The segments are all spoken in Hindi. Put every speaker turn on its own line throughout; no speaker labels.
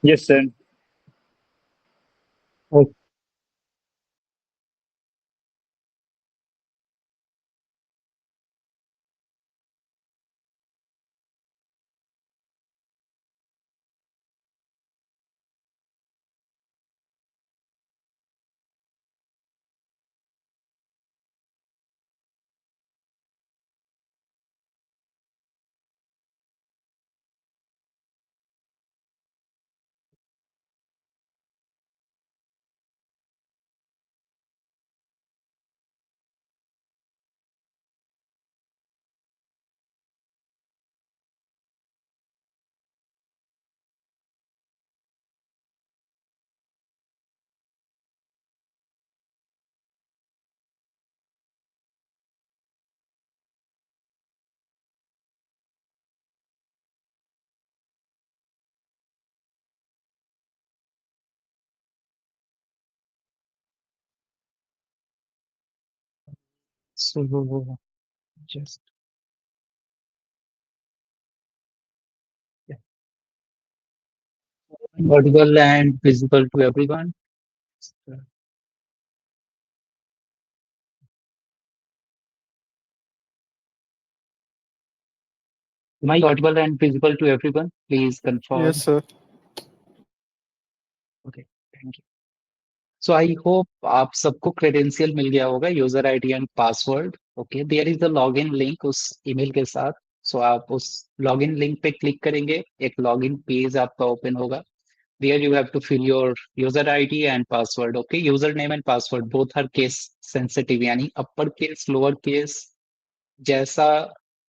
Yes, sir. Oh, so just yeah. Audible and visible to everyone. Am I audible and visible to everyone? Please
Yes,
confirm.
sir.
Okay, thank you. So I hope आप सबको क्रेडेंशियल मिल गया होगा, user ID and password. Okay, there is the login link उस ईमेल के साथ. सो आप उस लॉगिन लिंक पे क्लिक करेंगे, एक लॉगिन पेज आपका ओपन होगा. There you have to fill your user ID and password. Okay, username and password both are case sensitive, यानी अपर केस लोअर केस जैसा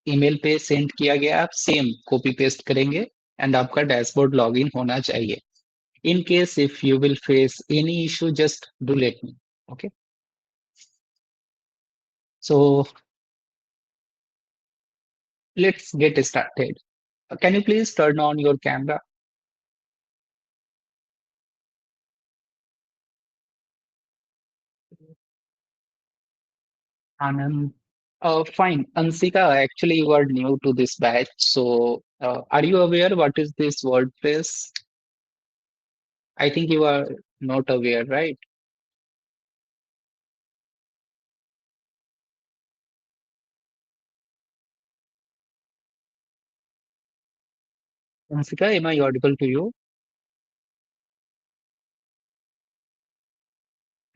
ईमेल पे सेंड किया गया आप सेम कॉपी पेस्ट करेंगे एंड आपका डैशबोर्ड लॉगिन होना चाहिए. In case if you will face any issue, just do let me. Okay, so let's get started. Can you please turn on your camera? Anand. Fine. Ansika, actually, you are new to this batch. So, are you aware what is this WordPress? I think you are not aware, right? Ansika, am I audible to you?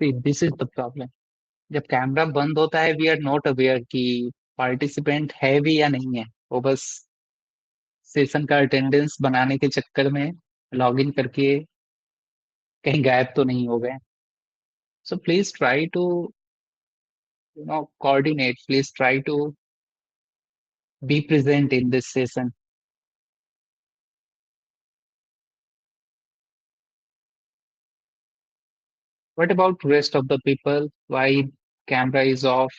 See, this is the problem. जब कैमरा बंद होता है, वी आर नॉट अवेयर कि पार्टिसिपेंट है भी या नहीं है. वो बस सेशन का अटेंडेंस बनाने के चक्कर में लॉगिन करके कहीं गायब तो नहीं हो गए. So please try to coordinate. Please try to be present in this session. What about rest of the people? Why camera is off?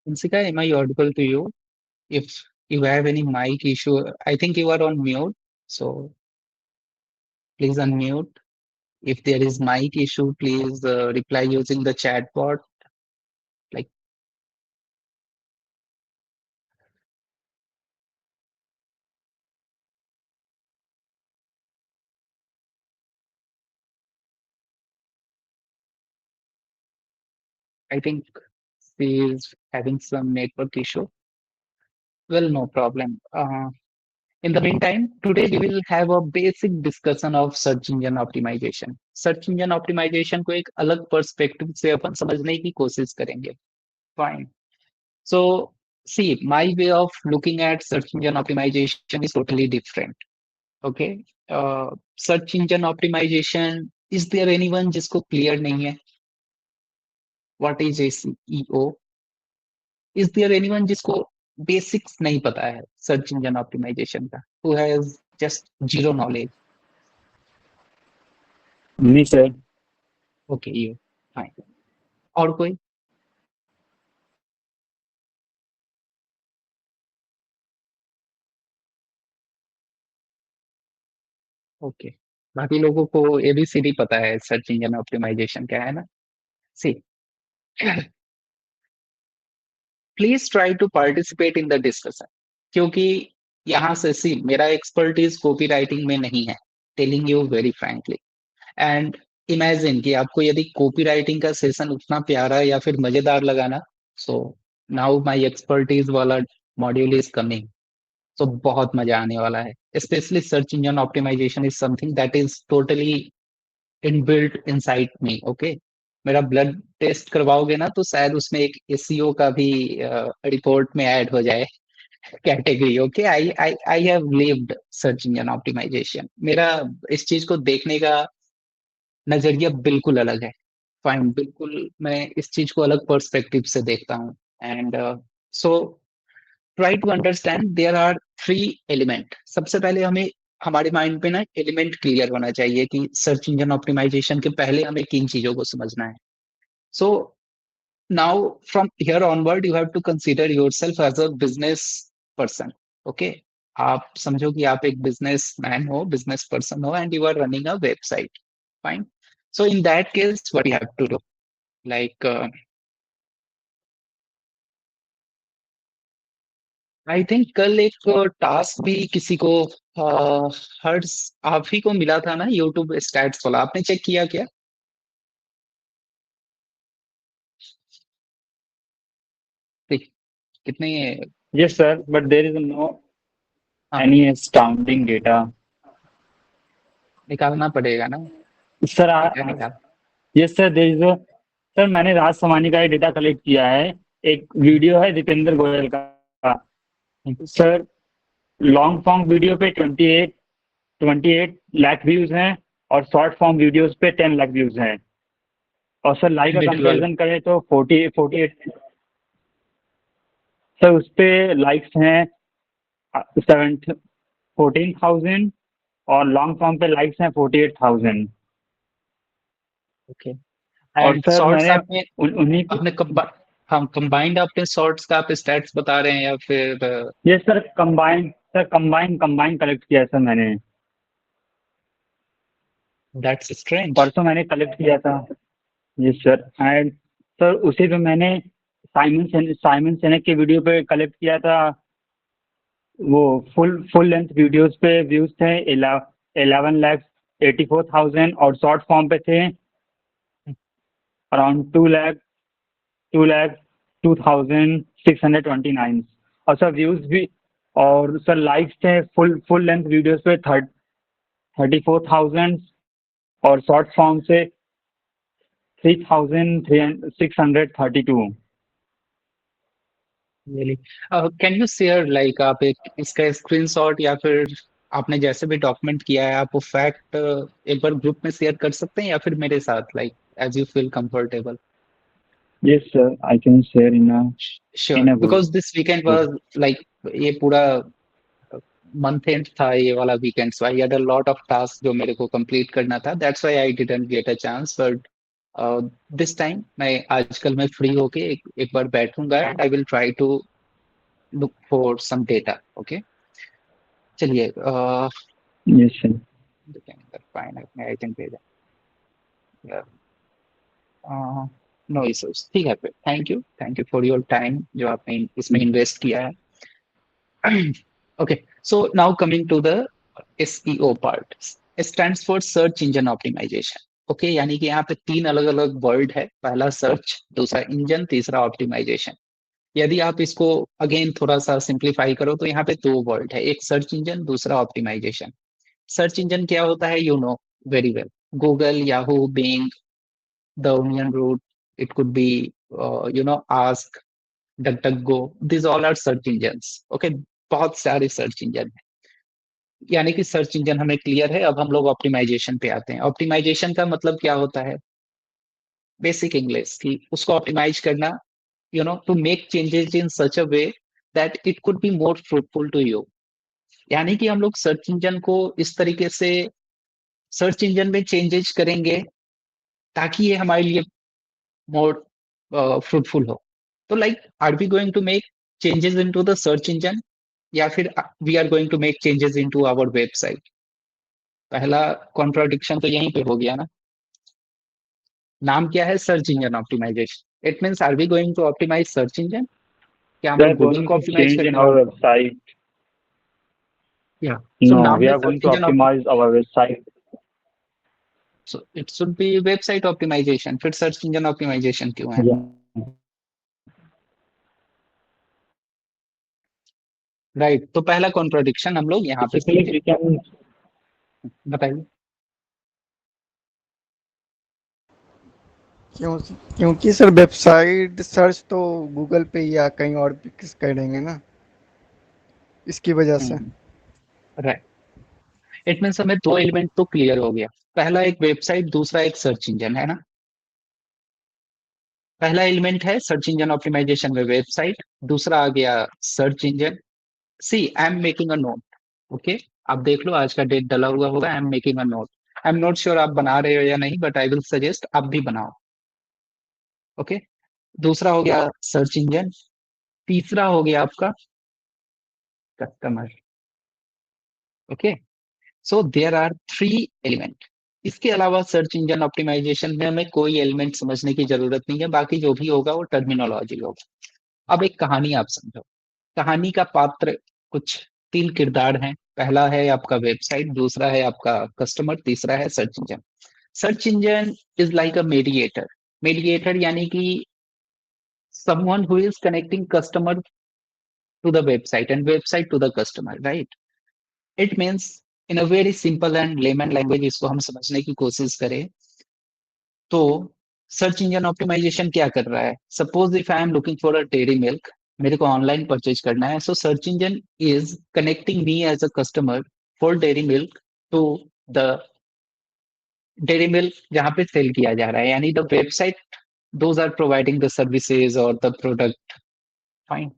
Insika, am I audible to you? If you have any mic issue, I think you are on mute. So please unmute. If there is mic issue, please reply using the chat bot. Like, I think she is having some network issue. Well, no problem. In the meantime, today we will have a basic discussion of search engine optimization. Search engine optimization को एक अलग पर्सपेक्टिव से अपन समझने की कोशिश करेंगे. Fine. So, see, my way of looking at search engine optimization is totally different. Okay. Search engine optimization, is there anyone जिसको clear नहीं है? What is SEO? Is there anyone जिसको basics नहीं पता है search engine optimization का? Who has just zero knowledge?
नहीं सर।
Okay, you. Fine. और कोई? Okay. बाकी लोगों को एबीसीडी पता है सर्च इंजन ऑप्टिमाइजेशन क्या है ना। See, please try to participate in the discussion, क्योंकि यहाँ से सी मेरा एक्सपर्टीज कॉपी राइटिंग में नहीं है, telling you very frankly. And imagine कि आपको यदि कॉपी राइटिंग का सेशन उतना प्यारा या फिर मजेदार लगाना, सो नाउ माई एक्सपर्टीज वाला मॉड्यूल इज कमिंग। तो बहुत मजा आने वाला है, specially search engine optimization is something that is totally inbuilt inside me. Okay, मेरा ब्लड टेस्ट करवाओगे ना तो शायद उसमें एक एसईओ का भी रिपोर्ट में ऐड हो जाए category. Okay, I I I have lived search engine optimization. मेरा इस चीज को देखने का नजरिया बिल्कुल अलग है। फाइन, बिल्कुल मैं इस चीज को अलग पर्सपेक्टिव से देखता हूँ। And so try to understand there are three element. सबसे पहले हमें हमारे माइंड पे ना एलिमेंट क्लियर होना चाहिए कि सर्च इंजन ऑप्टिमाइजेशन के पहले हमें किन चीजों को समझना है। So now from here onward you have to consider yourself as a business person. Okay, आप समझो कि आप एक बिजनेस मैन हो, बिजनेस पर्सन हो, and you are running a website. Fine, so in that case what you have to do, like I think कल एक टास्क भी किसी को हर्ष आप ही को मिला था ना, यूट्यूब स्टैट्स वाला, आपने चेक किया क्या? देख, कितने
Yes, sir, but there is no
हाँ,
any astounding data.
निकालना पड़ेगा ना।
सर
क्या निकाल?
Yes sir, there is sir मैंने राज समानी का डेटा कलेक्ट किया है। एक वीडियो है दीपेंद्र गोयल का। सर लॉन्ग फॉर्म वीडियो पे 28 लाख व्यूज हैं और शॉर्ट फॉर्म वीडियोस पे 10 लाख व्यूज हैं। और सर लाइक का
मिडिल वाला।
कंपैरिजन करें तो 48 सर उस पे लाइक्स हैं 14,000 और लॉन्ग फॉर्म पे लाइक्स हैं 48,000।
ओके,
और
एंड
सर
शॉर्ट्स
मैंने
आपने
उन्हीं की
आपने कब हम कंबाइंड आपने शॉर्ट्स का आप स्टैट्स बता रहे हैं या फिर
ये सर कंबाइन कलेक्ट किया है सर मैंने।
That's strange.
परसों मैंने कलेक्ट किया था। Yes sir. एंड सर उसी पे मैंने साइमन सेनेक के वीडियो पे कलेक्ट किया था। वो फुल लेंथ वीडियोस पे व्यूज थे 11,84,000 और शॉर्ट फॉर्म पे थे अराउंड 2,02,629। और सर व्यूज भी और सर लाइक्स थे फुल लेंथ वीडियोस पे 34,000 और शॉर्ट फॉर्म से 3,632।
Really, can you share like आप एक इसका स्क्रीनशॉट या फिर आपने जैसे भी डॉक्यूमेंट किया है आप वो फैक्ट एक बार ग्रुप में शेयर कर सकते हैं या फिर मेरे साथ, like as you feel comfortable.
Yes, sir. I can share
sure,
in a group.
Because this weekend was like ये पूरा मंथ एंड था ये वाला weekend, so I had a lot of task जो मेरे को कंप्लीट करना था, that's why I didn't get a chance. But this time मैं आजकल मैं फ्री होके एक बार बैठूंगा and I will try to look for some data. Okay, चलिए
Yes, sir.
फाइन, अपने आइटम पे नो इश्यूज, ठीक है फिर, thank you for your time जो आपने इसमें इन्वेस्ट किया है। Okay, so now coming to the SEO part, stands for search engine optimization. Okay, यानी कि यहाँ पे तीन अलग अलग वर्ड है, पहला सर्च, दूसरा इंजन, तीसरा ऑप्टिमाइजेशन। यदि आप इसको अगेन थोड़ा सा सिंप्लीफाई करो तो यहाँ पे दो वर्ड है, एक सर्च इंजन, दूसरा ऑप्टिमाइजेशन। सर्च इंजन क्या होता है, you know very well, Google, Yahoo, Bing, the onion route, it could be Ask, duck duck go, this all are search engines. Okay, बहुत सारे सर्च इंजन है, यानी कि सर्च इंजन हमें क्लियर है। अब हम लोग ऑप्टिमाइजेशन पे आते हैं। ऑप्टिमाइजेशन का मतलब क्या होता है, बेसिक इंग्लिश की उसको ऑप्टिमाइज करना, to make changes in such a way that it could be more fruitful to you. यानी कि हम लोग सर्च इंजन को इस तरीके से सर्च इंजन में चेंजेस करेंगे ताकि ये हमारे लिए मोर फ्रूटफुल हो। तो like are we going to make changes into the search engine या फिर we are going to make changes into our website? पहला कॉन्ट्राडिक्शन तो यहीं पे हो गया ना। नाम क्या है? Search engine optimization. It means are we going to optimize search engine? क्या हम
We are
लोग गूगल
going
को
to
ऑप्टिमाइज
change in
करने
our
वाले?
website.
या सो
No,
नाम
we
में
are
search
going to
engine
optimize our website.
So it should be website optimization, फिर सर्च इंजन ऑप्टिमाइजेशन क्यों है?
Yeah.
राइट, तो पहला कॉन्ट्राडिक्शन हम लोग यहाँ पे
Basically,
सीखे।
we can.
बताइए।
क्यों? क्योंकि सर वेबसाइट सर्च तो गूगल पे या कहीं और भी किस करेंगे ना, इसकी वजह से।
राइट, इट मीन्स हमें दो एलिमेंट तो क्लियर हो गया। पहला एक वेबसाइट, दूसरा एक सर्च इंजन, है ना। पहला एलिमेंट है सर्च इंजन ऑप्टिमाइजेशन में वेबसाइट, दूसरा आ गया search engine. See I am making a note, okay. आप देख लो, आज का डेट डला हुआ होगा। I am making a note. I am not sure आप बना रहे हो या नहीं, बट आई विल सजेस्ट आप भी बनाओ, ओके। दूसरा हो गया सर्च इंजन, तीसरा हो गया आपका customer, okay. So there are three element. इसके अलावा सर्च इंजन ऑप्टिमाइजेशन में हमें कोई एलिमेंट समझने की जरूरत नहीं है, बाकी जो भी होगा वो टर्मिनोलॉजी होगा। अब एक कहानी आप समझो। कहानी का पात्र कुछ तीन किरदार हैं। पहला है आपका वेबसाइट, दूसरा है आपका कस्टमर, तीसरा है search engine. Search engine is like a mediator. Mediator यानी कि someone who is connecting customer to the website and website to the customer, right? It means in a very simple and layman language इसको हम समझने की कोशिश करें तो सर्च इंजन ऑप्टिमाइजेशन क्या कर रहा है? Suppose if I am looking for a dairy milk, मेरे को ऑनलाइन परचेज करना है, so search engine is connecting me as a customer for dairy milk to the dairy milk जहाँ पे सेल किया जा रहा है, यानी the website those are providing the services और द प्रोडक्ट। फाइन,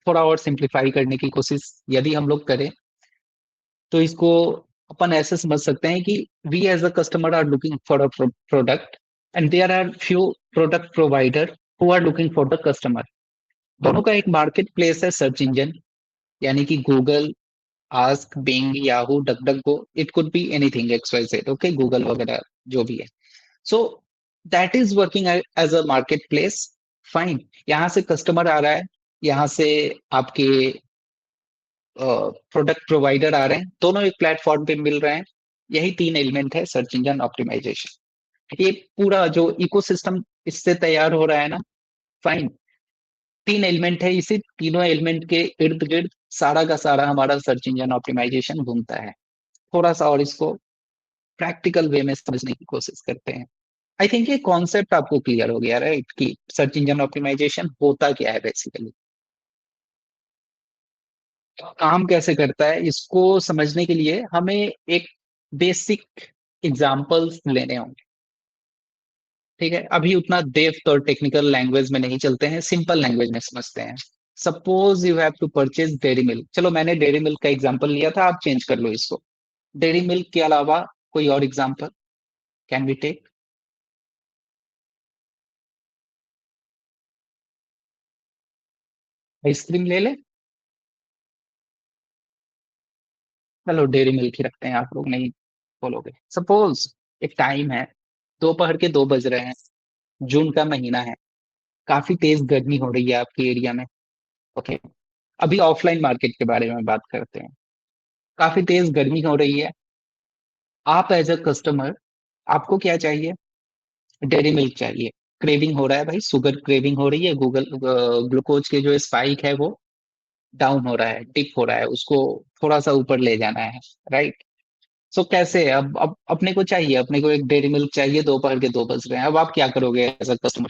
थोड़ा और सिंप्लीफाई करने की कोशिश यदि हम लोग करें तो इसको अपन ऐसे समझ सकते हैं कि we as a customer are looking for a product and there are few product provider who are looking for the customer. दोनों का एक मार्केट प्लेस है सर्च इंजन, यानी कि Google, Ask, Bing, Yahoo, DuckDuckGo, it could be anything X Y Z, okay, Google वगैरह जो भी है। So that is working as a market place. Fine, यहाँ से कस्टमर आ रहा है, यहाँ से आपके प्रोडक्ट प्रोवाइडर आ रहे हैं, दोनों एक प्लेटफॉर्म पे मिल रहे हैं। यही तीन एलिमेंट है सर्च इंजन ऑप्टिमाइजेशन। ये पूरा जो इकोसिस्टम इससे तैयार हो रहा है ना, फाइन, तीन एलिमेंट है, इसी तीनों एलिमेंट के इर्द गिर्द सारा का सारा हमारा सर्च इंजन ऑप्टिमाइजेशन घूमता है। थोड़ा सा और इसको प्रैक्टिकल वे में समझने की कोशिश करते हैं। आई थिंक ये कॉन्सेप्ट आपको क्लियर हो गया, राइट, कि सर्च इंजन ऑप्टिमाइजेशन होता क्या है बेसिकली, काम कैसे करता है। इसको समझने के लिए हमें एक बेसिक एग्जांपल्स लेने होंगे, ठीक है। अभी उतना डेप्थ और टेक्निकल लैंग्वेज में नहीं चलते हैं, सिंपल लैंग्वेज में समझते हैं। Suppose you have to purchase dairy milk. चलो मैंने डेयरी मिल्क का एग्जांपल लिया था, आप चेंज कर लो इसको। डेयरी मिल्क के अलावा कोई और example can we take? Ice cream ले ले? चलो डेयरी मिल्क ही रखते हैं, आप लोग नहीं बोलोगे। सपोज एक टाइम है, दोपहर के 2 बज रहे हैं, जून का महीना है, काफी तेज गर्मी हो रही है आपके एरिया में, ओके। अभी ऑफलाइन मार्केट के बारे में बात करते हैं। काफी तेज गर्मी हो रही है, आप एज अ कस्टमर, आपको क्या चाहिए? डेयरी मिल्क चाहिए। क्रेविंग हो रहा है भाई, शुगर क्रेविंग हो रही है, गूगल ग्लूकोज के जो स्पाइक है वो डाउन हो रहा है, डिप हो रहा है, उसको थोड़ा सा ऊपर ले जाना है, राइट। सो कैसे, अब अपने को चाहिए, अपने को एक डेयरी मिल्क चाहिए, दोपहर के 2 बज रहे हैं, अब आप क्या करोगे एज अ कस्टमर?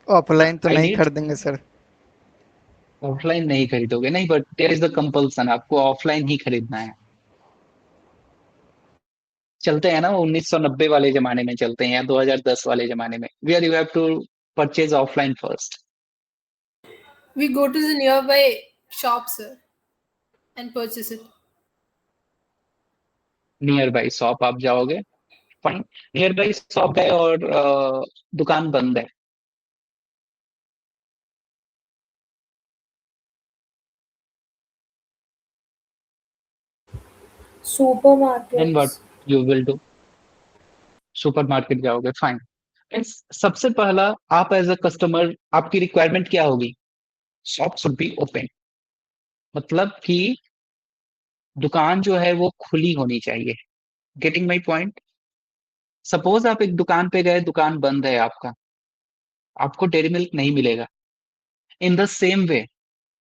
ऑफलाइन तो
आई
नहीं
नीड,
खरीदेंगे सर।
ऑफलाइन नहीं खरीदोगे, नहीं, but there is the compulsion, आपको ऑफलाइन ही खरीदना है। चलते हैं ना, वो 1990 वाले जमाने में चलते हैं या 2010 वाले जमाने में, where you have to purchase offline first.
We go to the nearby shop, sir, and purchase it.
Near by shop आप जाओगे, फाइन। नियर बाई शॉप है और दुकान बंद है, then what
Supermarkets.
You will do? Supermarket जाओगे, फाइन। सबसे पहला, आप एज अ कस्टमर आपकी रिक्वायरमेंट क्या होगी? शॉप शुड बी ओपन, मतलब कि दुकान जो है वो खुली होनी चाहिए। Getting my point? सपोज आप एक दुकान पे गए, दुकान बंद है आपका, आपको डेयरी मिल्क नहीं मिलेगा। इन द सेम वे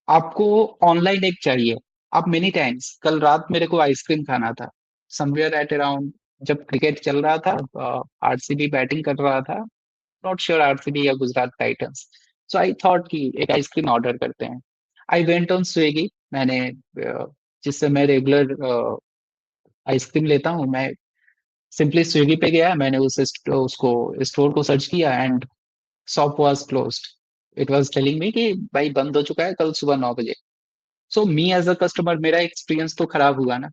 आपको ऑनलाइन एक चाहिए। आप मेनी टाइम्स, कल रात मेरे को आइसक्रीम खाना था, समवेयर एट अराउंड, जब क्रिकेट चल रहा था, आरसीबी बैटिंग कर रहा था, नॉट श्योर आरसीबी या Gujarat Titans, so I thought कि एक आइसक्रीम ऑर्डर करते हैं। आई वेंट ऑन स्विगी, मैंने जिससे मैं रेगुलर आइसक्रीम लेता हूँ, मैं सिंपली स्विगी पे गया, मैंने उसको स्टोर को सर्च किया and shop was closed. It was telling me कि भाई बंद हो चुका है, कल सुबह 9 बजे। सो मी एज अ कस्टमर, मेरा एक्सपीरियंस तो खराब हुआ ना।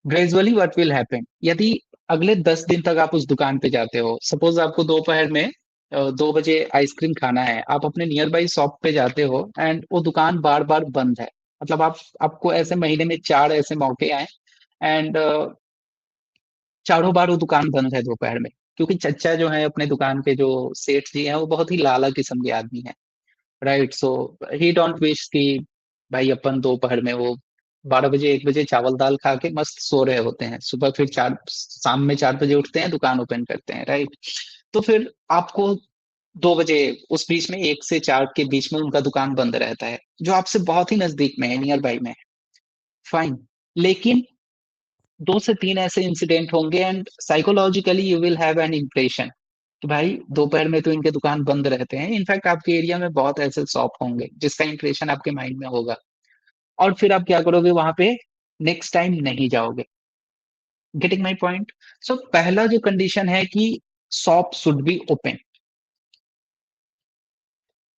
ग्रेजुअली व्हाट विल हैपन, यदि अगले 10 दिन तक आप उस दुकान पे जाते हो, सपोज आपको दोपहर में 2 बजे आइसक्रीम खाना है, आप अपने नियर बाई शॉप पे जाते हो एंड वो दुकान बार बार बंद है, मतलब आपको ऐसे महीने में 4 ऐसे मौके आए एंड चारों बार वो दुकान बंद है दोपहर में, क्योंकि चच्चा जो है अपने दुकान के जो सेठ जी हैं वो बहुत ही लाला किस्म के आदमी हैं, right? So he don't wish कि भाई अपन दोपहर में, वो 12 बजे 1 बजे चावल दाल खा के मस्त सो रहे होते हैं, सुबह फिर शाम में 4 बजे उठते हैं, दुकान ओपन करते हैं, राइट? तो फिर आपको 2 बजे, उस बीच में 1 से 4 के बीच में उनका दुकान बंद रहता है, जो आपसे बहुत ही नजदीक में है, नियर बाई में है, फाइन। लेकिन 2 से 3 ऐसे इंसिडेंट होंगे and psychologically you will have an impression कि भाई दोपहर में तो इनके दुकान बंद रहते हैं। इनफैक्ट आपके एरिया में बहुत ऐसे शॉप होंगे जिसका इंप्रेशन आपके माइंड में होगा, और फिर आप क्या करोगे, वहां पे नेक्स्ट टाइम नहीं जाओगे। Getting my point? सो पहला जो कंडीशन है कि शॉप शुड बी ओपन,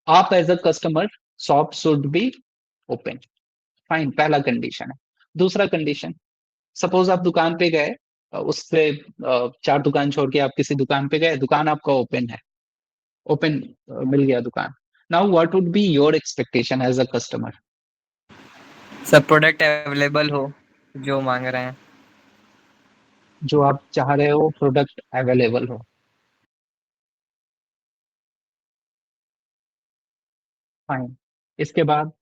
आप as a customer, shop should be open, fine, पहला कंडीशन है। दूसरा कंडीशन, सपोज आप दुकान पे गए, उससे 4 दुकान छोड़ के आप किसी दुकान पे गए, दुकान आपका ओपन है, ओपन मिल गया दुकान। Now what would be your expectation as a customer?
सब प्रोडक्ट अवेलेबल हो जो मांग रहे हैं।
जो आप चाह रहे हो प्रोडक्ट अवेलेबल हो, फाइन। इसके बाद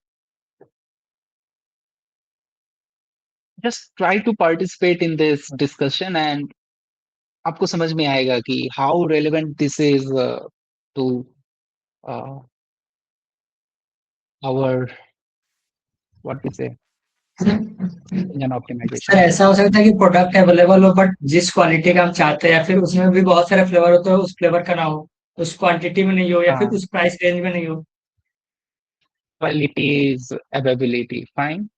just try to participate in this discussion and आपको समझ में आएगा कि how relevant this is to our, what we say, engine
sir
optimization.
ऐसा हो सकता है कि प्रोडक्ट अवेलेबल हो बट जिस क्वालिटी का हम चाहते हैं या फिर उसमें भी बहुत सारे फ्लेवर होते हैं उस फ्लेवर का ना हो, उस क्वांटिटी में नहीं हो या फिर
हाँ,
उस प्राइस रेंज में नहीं हो।
Quality is availability, fine.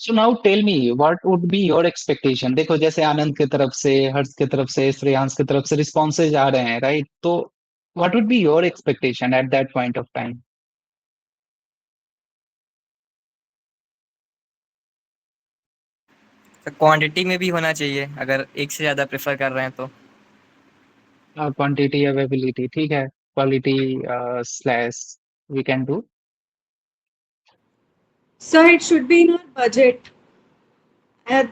So now tell me what would be your expectation. देखो, जैसे आनंद की तरफ से, हर्ष की तरफ से, श्रेयांश की तरफ से रिस्पॉन्सेज आ रहे हैं, राइट? तो what would be your expectation at that point of time?
तो क्वांटिटी में भी होना चाहिए अगर एक से ज्यादा प्रेफर कर रहे हैं तो।
क्वांटिटी, अवेलेबिलिटी, ठीक है। Quality slash we can do.
So it should be in our budget.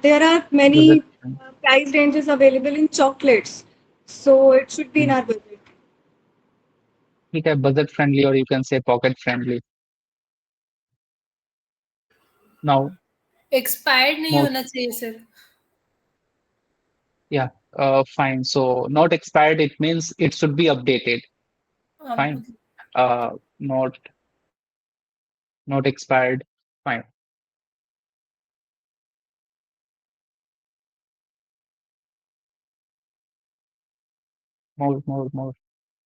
There are many price ranges available in chocolates, so it should be in our budget.
ठीक है, बजट फ्रेंडली और यू कैन से पॉकेट फ्रेंडली। नाउ
Expired नहीं होना चाहिए sir.
yeah, fine, so not expired, it means it should be updated, fine. Not not expired, fine. More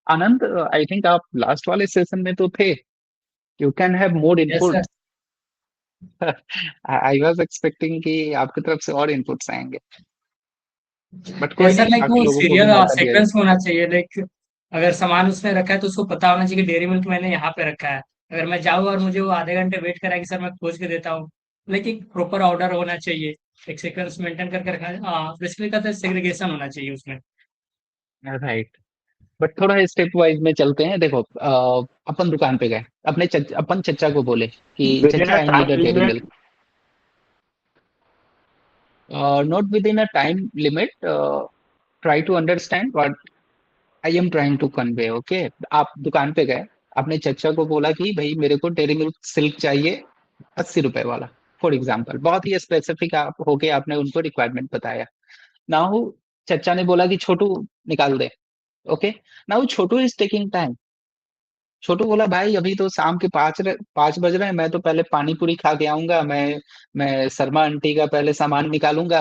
Anand, I think आप लास्ट वाले सेशन में तो थे, you can have more
yes sir.
Input. I was expecting कि आपकी तरफ से और इनपुट्स आएंगे, बट कोई
यस सर,
नहीं,
लाइक
बाकी
वो
लोगों को भी
सीरियल
मौका दिया
सीक्वेंस में होना चाहिए। लाइक अगर सामान उसमें रखा है तो उसको पता होना चाहिए कि डेयरी मिल्क मैंने यहाँ पे रखा है। अगर मैं जाऊँ और मुझे वो आधे घंटे वेट करा कि सर मैं खोज के देता हूँ, लेकिन प्रॉपर ऑर्डर होना चाहिए, एक सीक्वेंस मेंटेन करके रखना। हाँ, बेसिकली कहते हैं सेग्रीगेशन होना चाहिए उसमें।
जाए, राइट? बट थोड़ा स्टेप वाइज में चलते हैं। देखो अपन दुकान पे गए, अपन चचा को बोले कि
विद इन
चचा
a
I need a
time
dairy
limit.
Milk. Not within a time limit, try to understand what I am trying to convey. Okay, आप दुकान पे गए, आपने चचा को बोला कि भाई मेरे को डेयरी मिल्क सिल्क चाहिए 80 रुपए वाला, फॉर एग्जाम्पल। बहुत ही स्पेसिफिक आप होके आपने उनको रिक्वायरमेंट बताया। नाउ चचा ने बोला कि छोटू निकाल दे। Okay, now Chhotu is taking time. Chhotu बोला भाई अभी तो शाम के 5 बज रहे हैं, मैं तो पहले पानी पूरी खा के आऊंगा, मैं शर्मा आंटी का पहले सामान निकालूंगा।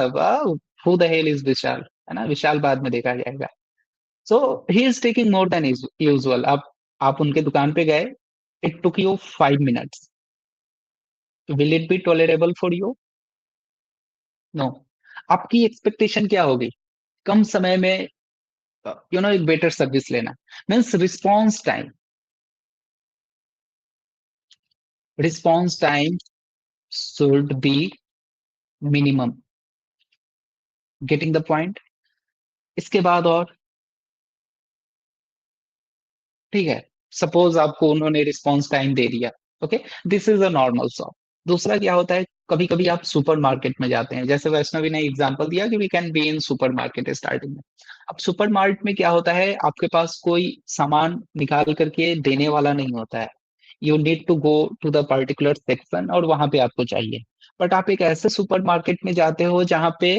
Who the hell is Vishal, है ना, विशाल बाद में देखा जाएगा। So he is taking more than usual. आप उनके दुकान पे गए, it took you 5 minutes, will it be tolerable for you? No. आपकी एक्सपेक्टेशन क्या होगी? कम समय में एक बेटर सर्विस लेना। Means response time should be minimum. Getting the point? इसके बाद और ठीक है, सपोज आपको उन्होंने रिस्पॉन्स टाइम दे दिया। Okay, this is a normal shop. दूसरा क्या होता है, कभी कभी आप सुपर मार्केट में जाते हैं, जैसे वैष्णवी ने एग्जांपल दिया कि we can be in super market starting में। अब सुपर मार्केट में क्या होता है, आपके पास कोई सामान निकाल करके देने वाला नहीं होता है। You need to go to the particular section और वहां पे आपको चाहिए। बट आप एक ऐसे सुपर मार्केट में जाते हो जहां पे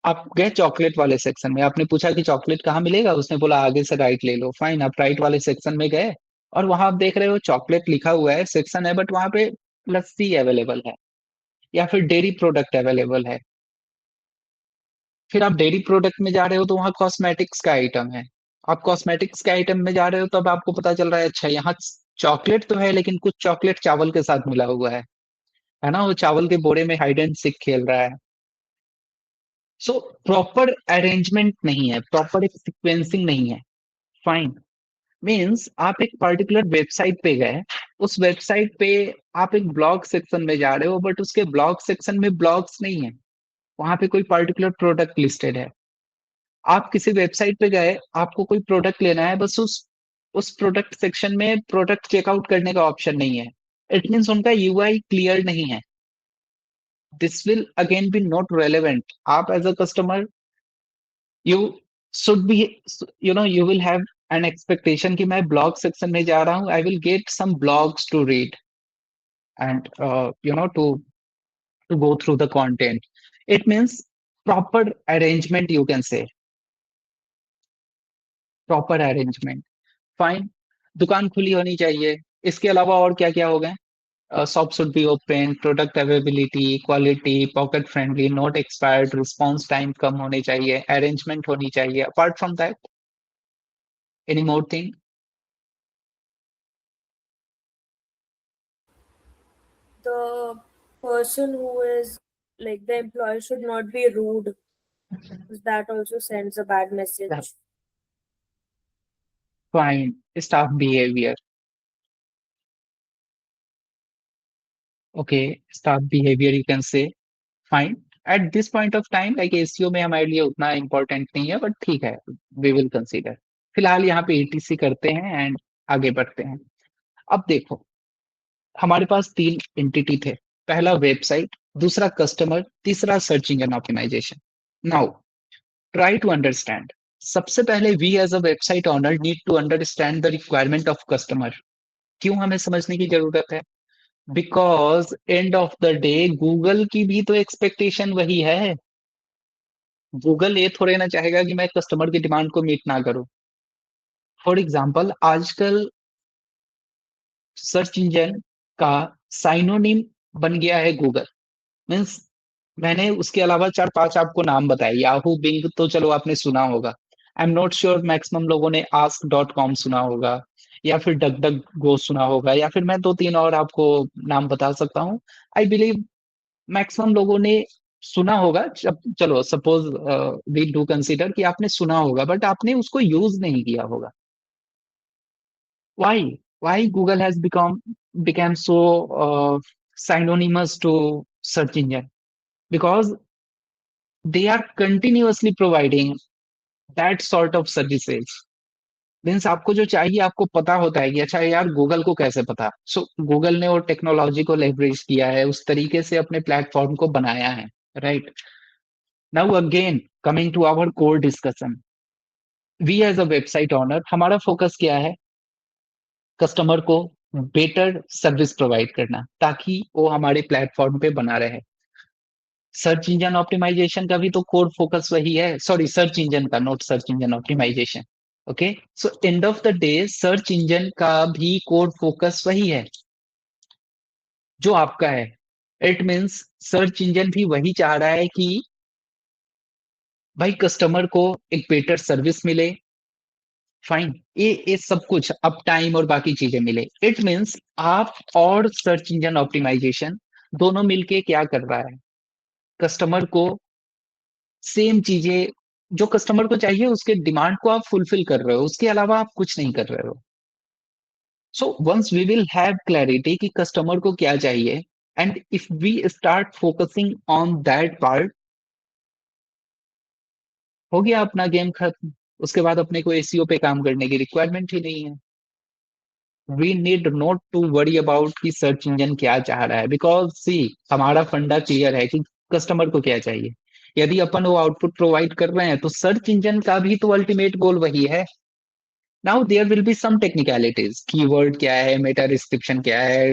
आप गए चॉकलेट वाले सेक्शन में, आपने पूछा कि चॉकलेट कहाँ मिलेगा, उसने बोला आगे से राइट ले लो। फाइन, आप राइट वाले सेक्शन में गए और वहां आप देख रहे हो चॉकलेट लिखा हुआ है, सेक्शन है, बट वहां पे लस्सी अवेलेबल है या फिर डेयरी प्रोडक्ट अवेलेबल है। फिर आप डेयरी प्रोडक्ट में जा रहे हो तो वहां कॉस्मेटिक्स का आइटम है। आप कॉस्मेटिक्स के आइटम में जा रहे हो तब आपको पता चल रहा है अच्छा यहाँ चॉकलेट तो है, लेकिन कुछ चॉकलेट चावल के साथ मिला हुआ है ना, वो चावल के बोरे में हाइड एंड सीक खेल रहा है। सो प्रॉपर अरेंजमेंट नहीं है, प्रॉपर एक सिक्वेंसिंग नहीं है। फाइन, मीन्स आप एक पर्टिकुलर वेबसाइट पे गए, उस वेबसाइट पे आप एक ब्लॉग सेक्शन में जा रहे हो, बट उसके ब्लॉग सेक्शन में ब्लॉग्स नहीं है, वहां पे कोई पर्टिकुलर प्रोडक्ट लिस्टेड है। आप किसी वेबसाइट पे गए, आपको कोई प्रोडक्ट लेना है, बस उस प्रोडक्ट सेक्शन में प्रोडक्ट चेकआउट करने का ऑप्शन नहीं है। इट मीन्स उनका यूआई क्लियर नहीं है। This will again be not relevant. आप as a customer you should be, you will have an expectation कि मैं ब्लॉग सेक्शन में जा रहा हूँ, I will get some blogs to read and to go through the content. It means proper arrangement, you can say proper arrangement. Fine, दुकान खुली होनी चाहिए। इसके अलावा और क्या क्या हो गए? Shop should be open, product availability, quality, pocket friendly, not expired, response time कम होने चाहिए, अरेंजमेंट होनी चाहिए। Apart from that any more thing?
The person who is like the employee should not be rude, because that also sends a bad message.
Fine, staff behavior. Okay, staff behavior you can say. Fine, eight this point of time like SEO में हमारे लिए उतना इंपॉर्टेंट नहीं है, बट ठीक है, वी विल कंसीडर। फिलहाल यहाँ पे एटीसी करते हैं एंड आगे बढ़ते हैं। अब देखो, हमारे पास 3 एंटिटी थे। पहला वेबसाइट, दूसरा कस्टमर, तीसरा search engine optimization. Now try to understand. सबसे पहले we as a website owner need to understand the requirement of customer. क्यों हमें समझने की जरूरत है? Because end of the day Google की भी तो एक्सपेक्टेशन वही है। गूगल ये थोड़े ना चाहेगा कि मैं कस्टमर की डिमांड को मीट ना करूं। फॉर एग्जाम्पल, आजकल सर्च इंजन का साइनोनिम बन गया है गूगल। मीन्स मैंने उसके अलावा 4-5 आपको नाम बताए। याहू, बिंग तो चलो आपने सुना होगा। I am not sure maximum लोगों ने ask.com सुना होगा या फिर डक डक गो सुना होगा, या फिर मैं 2-3 और आपको नाम बता सकता हूँ। आई बिलीव मैक्सिमम लोगों ने सुना होगा। चलो सपोज वी डू कंसीडर कि आपने सुना होगा, बट आपने उसको यूज नहीं किया होगा। Why Google has become so synonymous to search engine? Because they are continuously providing that sort of services. Means आपको जो चाहिए आपको पता होता है कि अच्छा यार गूगल को कैसे पता। सो गूगल ने वो टेक्नोलॉजी को लेवरेज किया है, उस तरीके से अपने प्लेटफॉर्म को बनाया है, right. Now again coming to our core discussion, we as a website owner हमारा फोकस क्या है, कस्टमर को बेटर सर्विस प्रोवाइड करना ताकि वो हमारे प्लेटफॉर्म पे बना रहे। सर्च इंजन ऑप्टिमाइजेशन का भी तो कोर फोकस वही है, सॉरी सर्च इंजन का, not search engine optimization. Okay, so end of the day search engine का भी कोर फोकस वही है जो आपका है। इट मीन्स सर्च इंजन भी वही चाह रहा है कि भाई कस्टमर को एक बेटर सर्विस मिले, फाइन, ये सब कुछ अप टाइम और बाकी चीजें मिले। इट मीन्स आप और सर्च इंजन ऑप्टिमाइजेशन दोनों मिलके क्या कर रहा है, कस्टमर को सेम चीजें जो कस्टमर को चाहिए उसके डिमांड को आप फुलफिल कर रहे हो, उसके अलावा आप कुछ नहीं कर रहे हो। So once we will have clarity कि कस्टमर को क्या चाहिए, and if we start focusing on that part, हो गया अपना गेम खत्म। उसके बाद अपने को एसीओ पे काम करने की रिक्वायरमेंट ही नहीं है। We need not to worry about कि सर्च इंजन क्या चाह रहा है, बिकॉज सी हमारा फंडा क्लियर है कि कस्टमर को क्या चाहिए। यदि अपन वो आउटपुट प्रोवाइड कर रहे हैं तो सर्च इंजन का भी तो अल्टीमेट गोल वही है। Now there will be some technicalities, keyword क्या है, मेटा डिस्क्रिप्शन क्या है,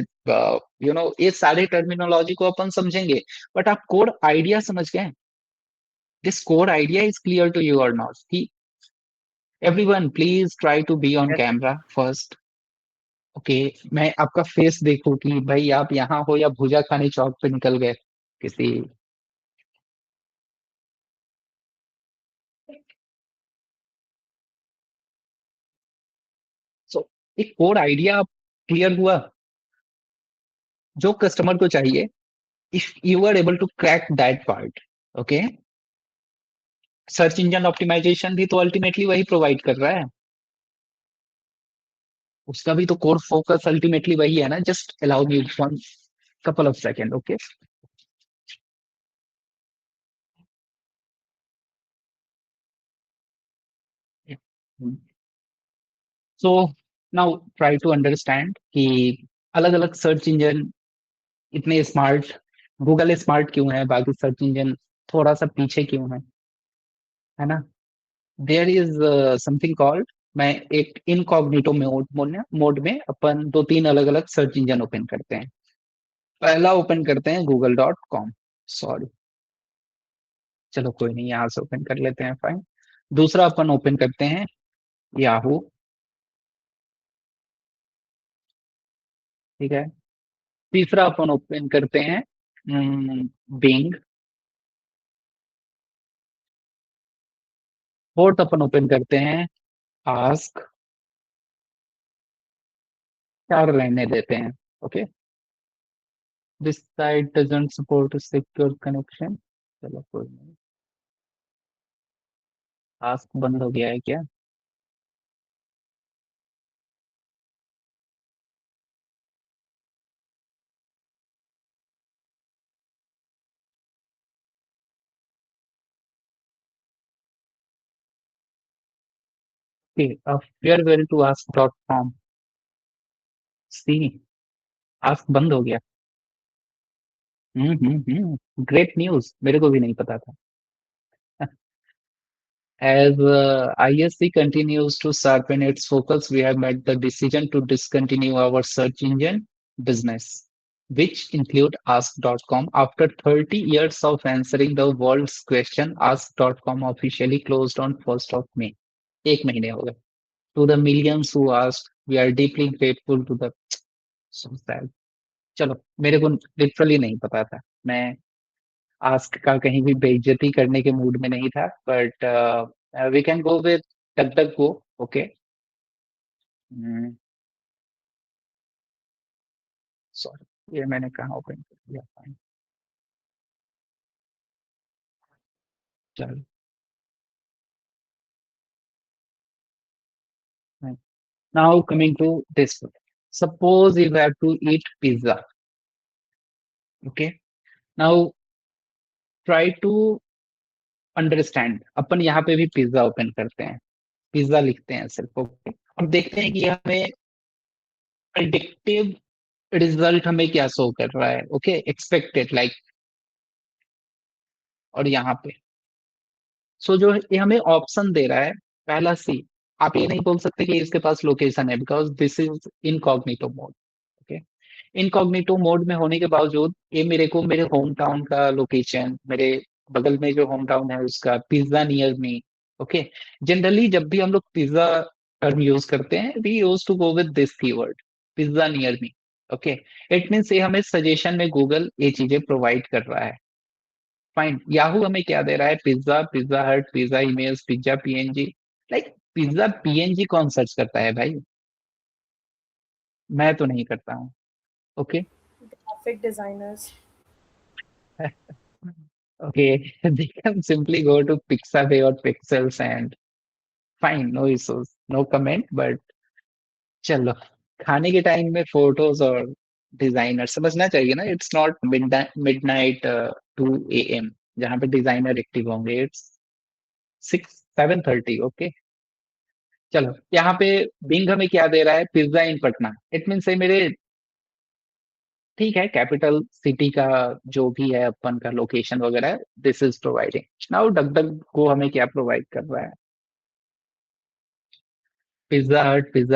ये सारे टर्मिनोलॉजी को अपन समझेंगे, बट आप कोर आइडिया समझ गए, this core idea is clear to you और not? Everyone please try to be on
Yes,
camera first. Okay, मैं आपका फेस देखूं कि भाई आप यहाँ हो या भुजा खाने चौक पे निकल गए किसी। सो एक कोर आइडिया क्लियर हुआ जो कस्टमर को चाहिए, if you are able to crack that part, okay. Search engine optimization भी तो अल्टीमेटली वही प्रोवाइड कर रहा है, उसका भी तो कोर फोकस अल्टीमेटली वही है ना। Just allow me one couple of second, okay. So now try to understand कि अलग अलग सर्च इंजन इतने स्मार्ट, गूगल स्मार्ट क्यों है, बाकी सर्च इंजन थोड़ा सा पीछे क्यों है ना। देयर इज समथिंग कॉल्ड, मैं एक इनकॉग्निटो मोड में अपन दो तीन अलग अलग सर्च इंजन ओपन करते हैं। पहला ओपन करते हैं google.com, सॉरी, चलो कोई नहीं, यहाँ से ओपन कर लेते हैं, फाइन। दूसरा अपन ओपन करते हैं याहू, ठीक है। तीसरा अपन ओपन करते हैं बिंग। फोर्थ अपन ओपन करते हैं आस्क। चार रहने देते हैं, okay. This site doesn't support secure connection, चलो कोई नहीं। आस्क बंद हो गया है क्या? Okay, farewell to ask.com, see Ask बंद हो गया। ग्रेट न्यूज, मेरे को भी नहीं पता था। As ISC continues to sharpen its focus, we have made the decision to discontinue our search engine business, which include Ask.com. After 30 years of answering the world's question, Ask.com officially closed on 1st of May. एक महीने हो गए। To the millions who asked, we are deeply grateful to the, so sad. चलो, मेरे को लिटरली नहीं पता था, मैं आस्क का कहीं भी बेइज्जती करने के मूड में नहीं था, but we can go with duck duck go, okay. Sorry, ये मैंने कहाँ ओपन कर दिया, फाइन, चलो। Now coming to this, suppose you have to eat pizza, okay. Now try to understand, अपन यहाँ पे भी पिज्जा ओपन करते हैं, पिज्जा लिखते हैं सिर्फ, ओके, और देखते हैं कि हमें प्रिडिक्टिव रिजल्ट हमें क्या शो कर रहा है, ओके, एक्सपेक्टेड लाइक, और यहाँ पे सो जो ये हमें ऑप्शन दे रहा है पहला सी, आप ये नहीं बोल सकते कि इसके पास लोकेशन है, because this is incognito mode, okay. Incognito mode में होने के बावजूद ये मेरे को मेरे होम टाउन का लोकेशन, मेरे बगल में जो होम टाउन है उसका, pizza near me, okay. Generally जब भी हम लोग पिज्जा टर्म यूज करते हैं, we use to go with this keyword, pizza near me, okay. It means ये हमें सजेशन में गूगल ये चीजें प्रोवाइड कर रहा है। फाइन, याहू हमें क्या दे रहा है, पिज्जा, पिज्जा हट, pizza image, pizza PNG. Like pizza PNG कौन सर्च करता है भाई? मैं तो नहीं करता हूँ, okay.
Graphic designers.
Okay, they can simply go to Pixabay or Pixels and fine, no issues, no comment, but चलो, खाने के टाइम में फोटोज और डिजाइनर समझना चाहिए ना, इट्स नॉट मिडनाइट 2 AM जहाँ पे डिजाइनर एक्टिव होंगे, इट्स 7:30, ओके। चलो, यहाँ पे बिंग हमें क्या दे रहा है, pizza in Patna, it means मेरे, ठीक है, कैपिटल सिटी का जो भी है अपन का लोकेशन वगैरह, this is providing. Now duck duck को हमें क्या प्रोवाइड कर रहा है, पिज्जा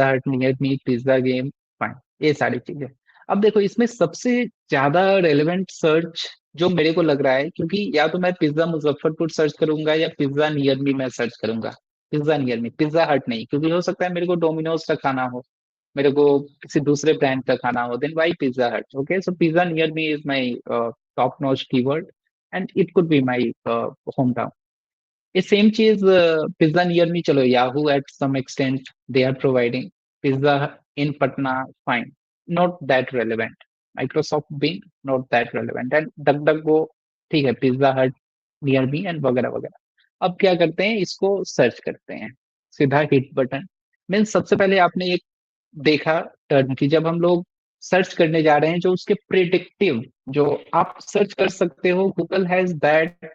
हट near me, pizza game, fine, ये सारी चीजें। अब देखो इसमें सबसे ज्यादा रेलेवेंट सर्च जो मेरे को लग रहा है, क्योंकि या तो मैं पिज्जा मुजफ्फरपुर सर्च करूंगा या पिज्जा नियर मी मैं सर्च करूंगा, पिज्जा नियर मी, पिज्जा हट नहीं, क्योंकि हो सकता है मेरे को डोमिनोज का खाना हो, मेरे को किसी दूसरे ब्रांड का खाना हो, then why pizza hut, okay. So pizza near me is my top notch keyword and it could be my home town. ये सेम चीज पिज्जा नियर मी, चलो Yahoo at some extent they are providing, pizza in Patna, fine, not that relevant, Microsoft Bing not that relevant, and duck duck go, ठीक है, पिज्जा हट नियर मी एंड वगैरह वगैरह। अब क्या करते हैं, इसको सर्च करते हैं, सीधा हिट बटन। मीन्स सबसे पहले आपने एक देखा टर्म की, जब हम लोग सर्च करने जा रहे हैं, जो उसके प्रिडिक्टिव, जो आप सर्च कर सकते हो, गूगल हैज दैट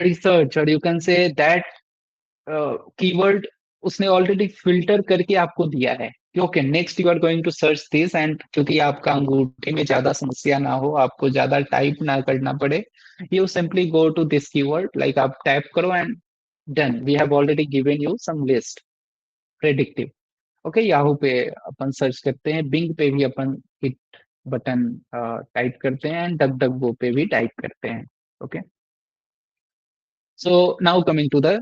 रिसर्च और you can say that keyword, उसने ऑलरेडी फिल्टर करके आपको दिया है कि okay next you are going to search this, and क्योंकि आपका अंगूठे में ज्यादा समस्या ना हो, आपको ज्यादा टाइप ना करना पड़े, you simply go to this keyword, like आप टाइप करो and done, we have already given you some list predictive, okay. Yahoo पे अपन सर्च करते हैं, बिंग पे भी अपन हिट बटन टाइप करते हैं, एंड डक डक गो पे भी टाइप करते हैं, okay. So now coming to the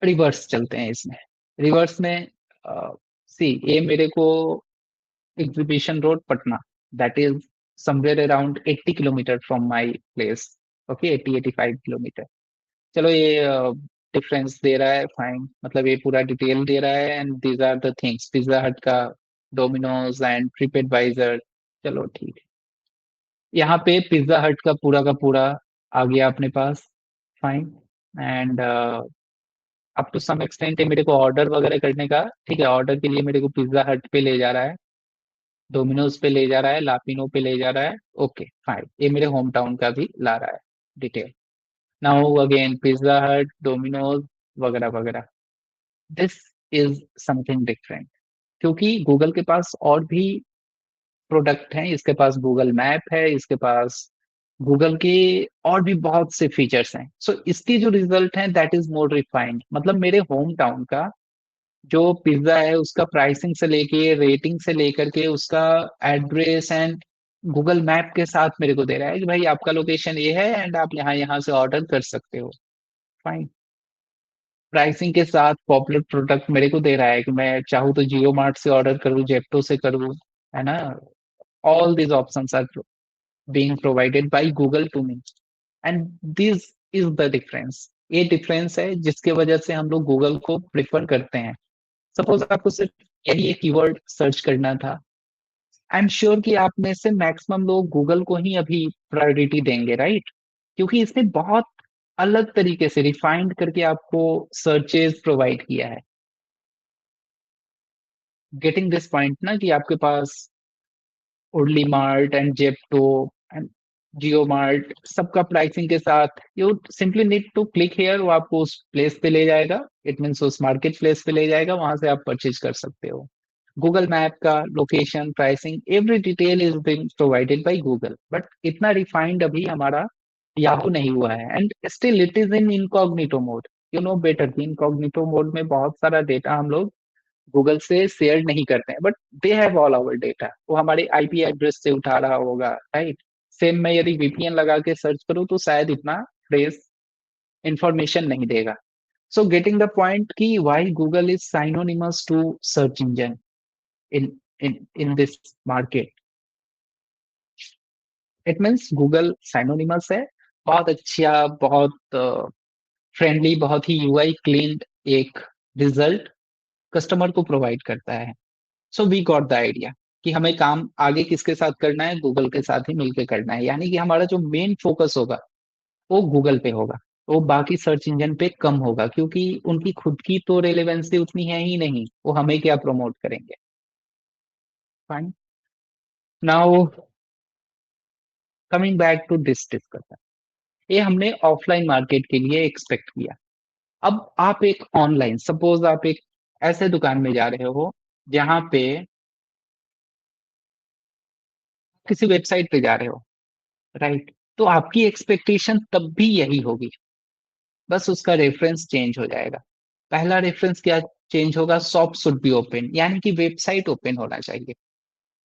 reverse, चलते हैं इसमें, रिवर्स में सी, ये मेरे को exhibition road Patna, that is somewhere around 80 kilometre from my place, okay, 80-85 kilometre. चलो ये डिफरेंस दे रहा है, फाइन, मतलब ये पूरा डिटेल दे रहा है, and these are the things, pizza hut का, डोमिनोज एंड ट्रिप एडवाइजर, चलो ठीक है। यहाँ पे पिज्जा हट का पूरा आ गया अपने पास, fine, and up to some extent मेरे को ऑर्डर वगैरह करने का, ठीक है, ऑर्डर के लिए मेरे को पिज्जा हट पे ले जा रहा है, डोमिनोज पे ले जा रहा है, लापिनो पे ले जा रहा है, ओके फाइन, ये मेरे होम टाउन का भी ला रहा है डिटेल। नाउ अगेन पिज्जा हट, डोमिनोज वगैरह वगैरह, दिस इज समथिंग डिफरेंट, क्योंकि गूगल के पास और भी प्रोडक्ट हैं, इसके पास गूगल मैप है, इसके पास गूगल के और भी बहुत से फीचर्स हैं। सो इसके जो रिजल्ट हैं दैट इज मोर रिफाइंड, मतलब मेरे होम टाउन का जो पिज्जा है उसका प्राइसिंग से लेके, रेटिंग से लेकर के, उसका एड्रेस एंड गूगल मैप के साथ मेरे को दे रहा है कि भाई आपका लोकेशन ये है एंड आप यहाँ यहाँ से ऑर्डर कर सकते हो, फाइन। प्राइसिंग के साथ पॉपुलर प्रोडक्ट मेरे को दे रहा है कि मैं चाहूँ तो जियो मार्ट से ऑर्डर करूँ, जेप्टो से करूँ, है ना, all these options are being provided by Google to me, and this is the difference। ये डिफरेंस है जिसके वजह से हम लोग गूगल को प्रिफर करते हैं। सपोज आपको सिर्फ यही एक कीवर्ड सर्च करना था, आई एम श्योर कि आप में से मैक्सिमम लोग गूगल को ही अभी प्रायोरिटी देंगे, राइट, क्योंकि इसने बहुत अलग तरीके से रिफाइंड करके आपको सर्चेज प्रोवाइड किया है। गेटिंग दिस पॉइंट ना, कि आपके पास उर्ली mart and Zepto and JioMart, सबका प्राइसिंग के साथ you simply need to click here, वो आपको उस प्लेस पे ले जाएगा, इट मीन्स उस मार्केट प्लेस पे ले जाएगा, वहां से आप परचेज कर सकते हो। गूगल मैप का location, pricing, every detail is being provided by Google, but इतना रिफाइंड अभी हमारा याहू नहीं हुआ है, and still it is in incognito mode. You know better कि इनकॉग्निटो मोड में बहुत सारा डेटा हम लोग गूगल से शेयर नहीं करते हैं, but they have all our data, वो हमारे आईपी एड्रेस से उठा रहा होगा, राइट। सेम मैं यदि वीपीएन लगा के सर्च करूँ तो शायद इतना फ्रेश इंफॉर्मेशन नहीं देगा। सो गेटिंग द पॉइंट कि why Google is synonymous to search engine in in this market, it means Google synonymous है, बहुत अच्छा, बहुत फ्रेंडली, बहुत ही यूआई क्लीन एक रिजल्ट कस्टमर को प्रोवाइड करता है। So we got the idea कि हमें काम आगे किसके साथ करना है, गूगल के साथ ही मिलकर करना है, यानी कि हमारा जो मेन फोकस होगा वो गूगल पे होगा, वो बाकी सर्च इंजन पे कम होगा, क्योंकि उनकी खुद की तो रेलेवेंसी उतनी है ही नहीं, वो हमें क्या प्रमोट करेंगे। Fine, now coming back to this discussion, ये हमने ऑफलाइन मार्केट के लिए एक्सपेक्ट किया। अब आप एक ऑनलाइन, सपोज आप एक ऐसे दुकान में जा रहे हो जहां पे किसी वेबसाइट पे जा रहे हो, राइट, तो आपकी एक्सपेक्टेशन तब भी यही होगी, बस उसका रेफरेंस चेंज हो जाएगा। पहला रेफरेंस क्या चेंज होगा, शॉप शुड बी ओपन, यानी कि वेबसाइट ओपन होना चाहिए।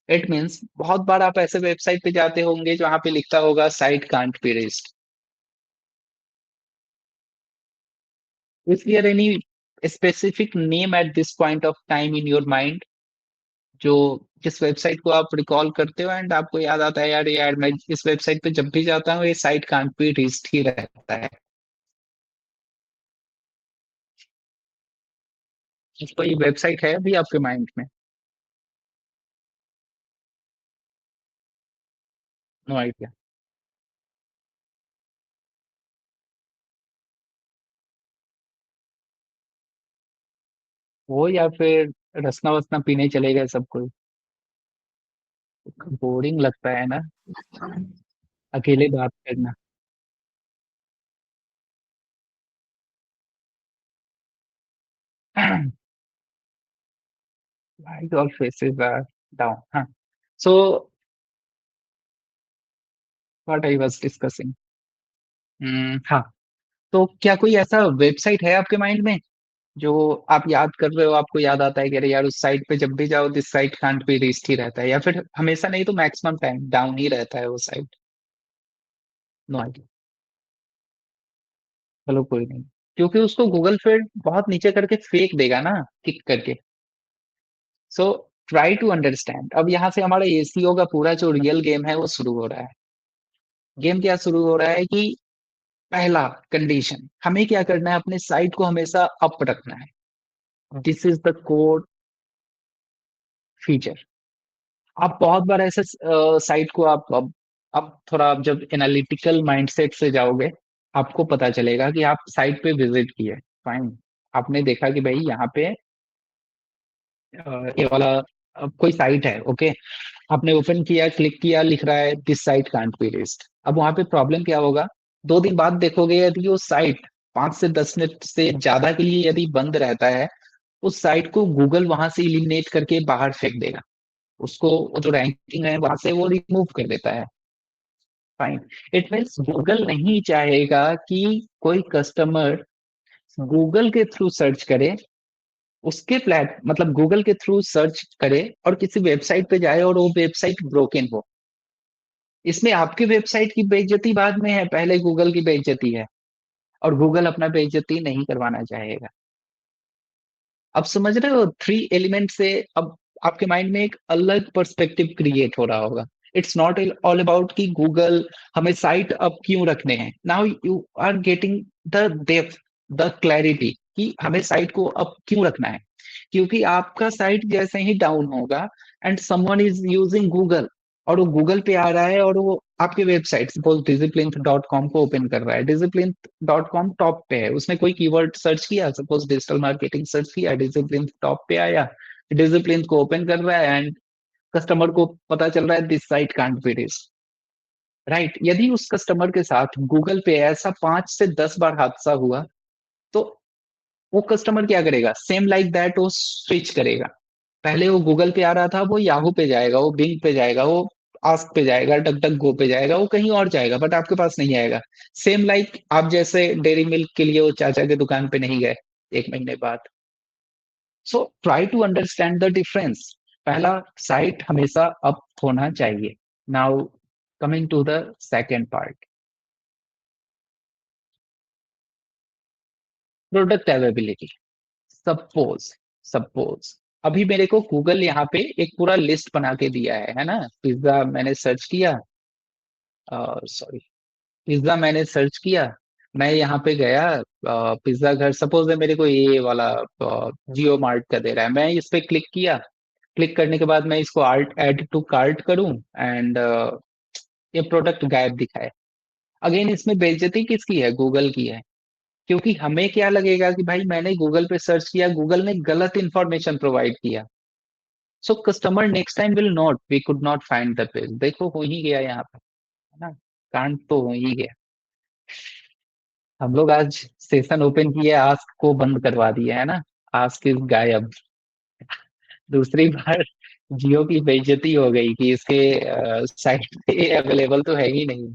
इट मीन्स बहुत बार आप ऐसे वेबसाइट पे जाते होंगे जहां पे लिखा होगा site can't be reached, is there any specific name at this point of time in your mind, जो जिस वेबसाइट को आप रिकॉल करते हो एंड आपको याद आता है, यार यार मैं इस वेबसाइट पे जब भी जाता हूँ ये साइट कांट बी रीच्ड ही रहता है। कोई वेबसाइट है अभी आपके माइंड में? No idea. वो या फिर रसना वसना पीने चले गए सब कोई? बोरिंग लगता है ना अकेले बात करना। Why all faces are down? हाँ, so what I was discussing, हाँ, तो क्या कोई ऐसा वेबसाइट है आपके माइंड में जो आप याद कर रहे हो, आपको याद आता है कि अरे यार उस साइट पे जब भी जाओ this site can't be reached ही रहता है, या फिर हमेशा नहीं तो मैक्सिमम टाइम डाउन ही रहता है वो साइट? No idea. चलो कोई नहीं, क्योंकि उसको गूगल फिर बहुत नीचे करके फेंक देगा ना, किक करके। सो ट्राई टू अंडरस्टैंड, अब यहाँ से हमारा एसीओ का पूरा जो रियल गेम है वो शुरू हो रहा है। गेम क्या शुरू हो रहा है कि पहला कंडीशन, हमें क्या करना है, अपने साइट को हमेशा अप रखना है। This is the core feature. आप बहुत बार ऐसे साइट को आप अब थोड़ा आप जब एनालिटिकल माइंडसेट से जाओगे आपको पता चलेगा कि आप साइट पे विजिट किए, फाइन, आपने देखा कि भाई यहाँ पे ये वाला कोई साइट है, ओके, आपने ओपन किया, क्लिक किया, लिख रहा है this site can't be reached. अब वहां पे प्रॉब्लम क्या होगा, 2 दिन बाद देखोगे यदि वो साइट 5 से 10 मिनट से ज्यादा के लिए यदि बंद रहता है, उस साइट को गूगल वहां से इलिमिनेट करके बाहर फेंक देगा, उसको वो जो रैंकिंग है वहां से वो रिमूव कर देता है। फाइन, इट मीन्स गूगल नहीं चाहेगा कि कोई कस्टमर गूगल के थ्रू सर्च करे, उसके प्लेट मतलब गूगल के थ्रू सर्च करे और किसी वेबसाइट पे जाए और वो वेबसाइट ब्रोकन हो। इसमें आपकी वेबसाइट की बेइज्जती बाद में है, पहले गूगल की बेइज्जती है, और गूगल अपना बेइज्जती नहीं करवाना चाहेगा। अब समझ रहे हो 3 एलिमेंट से, अब आपके माइंड में एक अलग पर्सपेक्टिव क्रिएट हो रहा होगा। इट्स नॉट ऑल अबाउट कि गूगल हमें साइट अप क्यों रखने हैं, now you are getting the depth, the clarity कि हमें साइट को अप क्यों रखना है। क्योंकि आपका साइट जैसे ही डाउन होगा and someone is using Google, और वो गूगल पे आ रहा है और वो आपके वेबसाइट सपोज डिजिप्लिंथ.com को ओपन कर रहा है, डिजिप्लिंथ.com टॉप पे है, उसने कोई कीवर्ड सर्च किया, सपोज डिजिटल मार्केटिंग सर्च किया, डिजिप्लिंथ टॉप पे आया, डिजिप्लिंथ को ओपन कर रहा है एंड कस्टमर को पता चल रहा है this site can't be reached, right. यदि उस कस्टमर के साथ गूगल पे ऐसा 5 से 10 बार हादसा हुआ, तो वो कस्टमर क्या करेगा? सेम लाइक दैट वो स्विच करेगा। पहले वो गूगल पे आ रहा था, वो याहू पे जाएगा, वो बिंग पे जाएगा, वो आस्क पे जाएगा, डक डक गो पे जाएगा, वो कहीं और जाएगा, बट आपके पास नहीं आएगा। सेम लाइक आप जैसे डेयरी मिल्क के लिए वो चाचा के दुकान पे नहीं गए 1 महीने बाद। So try to understand the difference. पहला, साइट हमेशा अप होना चाहिए। Now coming to the second part, product availability. Suppose suppose अभी मेरे को गूगल यहाँ पे एक पूरा लिस्ट बना के दिया है ना? पिज्जा मैंने सर्च किया, सॉरी, पिज्जा मैंने सर्च किया, मैं यहाँ पे गया, पिज्जा घर सपोज है मेरे को ये वाला जियो मार्ट का दे रहा है, मैं इस पे क्लिक किया। क्लिक करने के बाद मैं इसको आर्ट ऐड टू कार्ट करूं, एंड ये प्रोडक्ट गायब दिखाए। अगेन इसमें बेइज्जती किसकी है? गूगल की है। क्योंकि हमें क्या लगेगा कि भाई मैंने गूगल पे सर्च किया, गूगल ने गलत इंफॉर्मेशन प्रोवाइड किया। So customer next time will not, we could not find the page. देखो हो ही गया यहाँ पे, है ना? कांड तो हो ही गया। हम लोग आज सेशन ओपन किए, आस्क को बंद करवा दिया है ना? आस्क इज गायब। दूसरी बार जियो की बेइज्जती हो गई कि इसके साइट पे अवेलेबल तो है ही नहीं।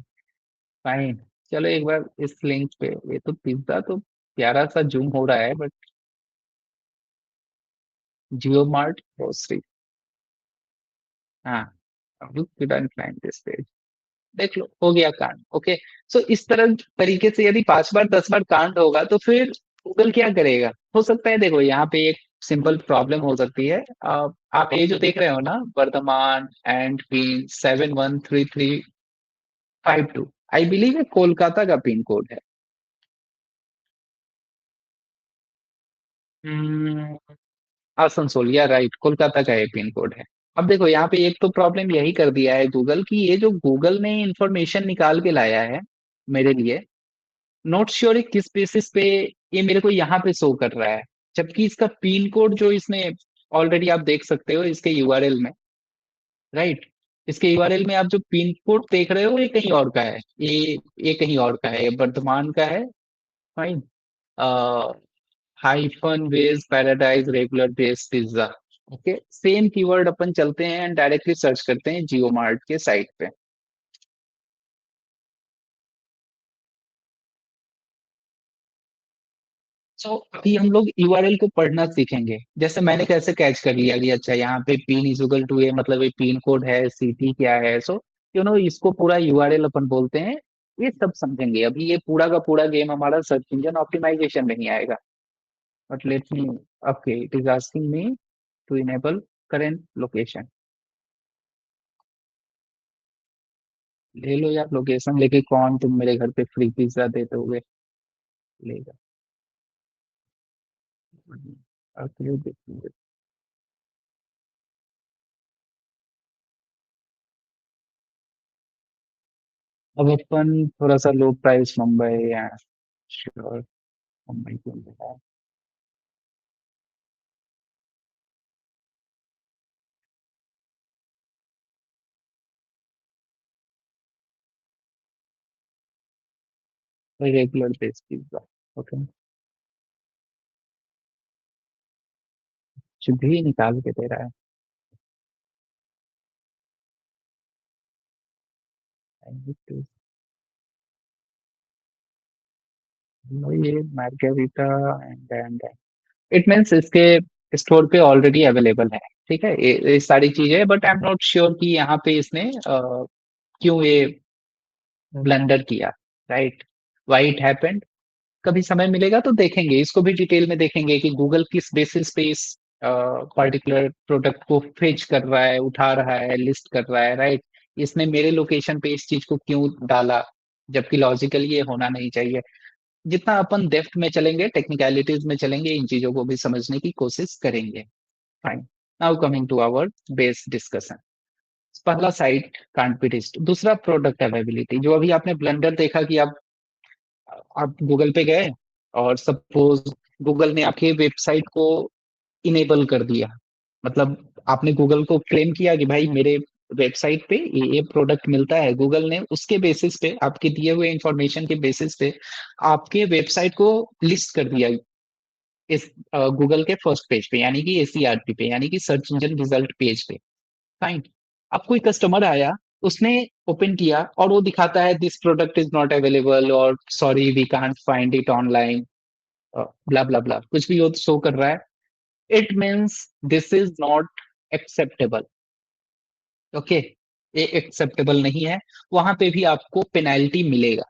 फाइन, चलो एक बार इस लिंक पे, ये तो पिज्जा तो प्यारा सा जूम हो रहा है, बट जियो मार्ट ग्रोसरी, हाँ, फाइंड दिस पेज। देख लो हो गया कांड। ओके, सो इस तरह तरीके से यदि 5 बार 10 बार कांड होगा तो फिर गूगल क्या करेगा? हो सकता है, देखो यहाँ पे एक सिंपल प्रॉब्लम हो सकती है। आप ये जो देख रहे हो ना, Bardhaman and pin 713352, I believe ये कोलकाता का पिन कोड है। हम्म, आसनसोल, या राइट, कोलकाता का ये पिन कोड है। अब देखो यहाँ पे एक तो प्रॉब्लम यही कर दिया है गूगल की, ये जो गूगल ने इंफॉर्मेशन निकाल के लाया है मेरे लिए, नॉट श्योर किस बेसिस पे ये मेरे को यहाँ पे शो कर रहा है, जबकि इसका पिन कोड जो इसने ऑलरेडी आप देख सकते हो इसके यूआरएल में, राइट? इसके यूआरएल में आप जो पिन कोड देख रहे हो ये कहीं और का है, ये कहीं और का है, ये वर्धमान का है। Fine, hyphen veg paradise regular base pizza. Okay, same keyword अपन चलते हैं एंड डायरेक्टली सर्च करते हैं जियो मार्ट के साइट पे। सो अभी हम लोग यूआरएल को पढ़ना सीखेंगे। जैसे मैंने कैसे कैच कर लिया कि अच्छा यहाँ पे पिन इज इक्वल टू, ये मतलब ये पिन कोड है, सीटी क्या है, सो इसको पूरा यूआरएल अपन बोलते हैं। ये सब समझेंगे अभी, ये पूरा का पूरा गेम हमारा सर्च इंजन ऑप्टिमाइजेशन में ही आएगा। But let me, okay, it is asking me to enable current location. ले लो यार लोकेशन, लेके कौन तुम मेरे घर पे फ्री पिज्जा देते हुए लेगा? अगले देखेंगे। अब अपन थोड़ा सा लो प्राइस मुंबई या, श्योर, मुंबई क्यों लेगा? Regular base pizza. ओके, कुछ भी निकाल के दे रहा है। I need to- ये मार्गेरिटा एंड इट मीन्स इसके स्टोर पे ऑलरेडी अवेलेबल है। ठीक है, ये सारी चीजें, but I am not sure कि यहाँ पे इसने क्यों ये ब्लंडर किया, राइट? Why it happened? कभी समय मिलेगा तो देखेंगे, इसको भी डिटेल में देखेंगे कि गूगल किस बेसिस पे इस पर्टिकुलर प्रोडक्ट को फेच कर रहा है, उठा रहा है, लिस्ट कर रहा है, राइट? इसने मेरे लोकेशन पे इस चीज को क्यों डाला, जबकि लॉजिकली ये होना नहीं चाहिए। जितना अपन डेप्थ में चलेंगे, टेक्निकलिटीज में चलेंगे, इन चीजों को भी समझने की कोशिश करेंगे। Fine, now coming to our base discussion. पहला, साइट कांट बी रीच्ड। दूसरा, प्रोडक्ट अवेलेबिलिटी। जो अभी आपने ब्लंडर देखा कि आप गूगल पे गए और सपोज गूगल ने आपके वेबसाइट को इनेबल कर दिया, मतलब आपने गूगल को क्लेम किया कि भाई मेरे वेबसाइट पे ये प्रोडक्ट मिलता है, गूगल ने उसके बेसिस पे, आपके दिए हुए इंफॉर्मेशन के बेसिस पे आपके वेबसाइट को लिस्ट कर दिया इस गूगल के फर्स्ट पेज पे, यानी कि एसीआरपी पे, यानी कि सर्च इंजन रिजल्ट पेज पे। फाइन। अब कोई कस्टमर आया, उसने ओपन किया और वो दिखाता है this product is not available और sorry we can't find it online, bla bla bla, कुछ भी वो शो कर रहा है। It means this is not acceptable. Okay, ये एक्सेप्टेबल नहीं है, वहां पे भी आपको पेनाल्टी मिलेगा।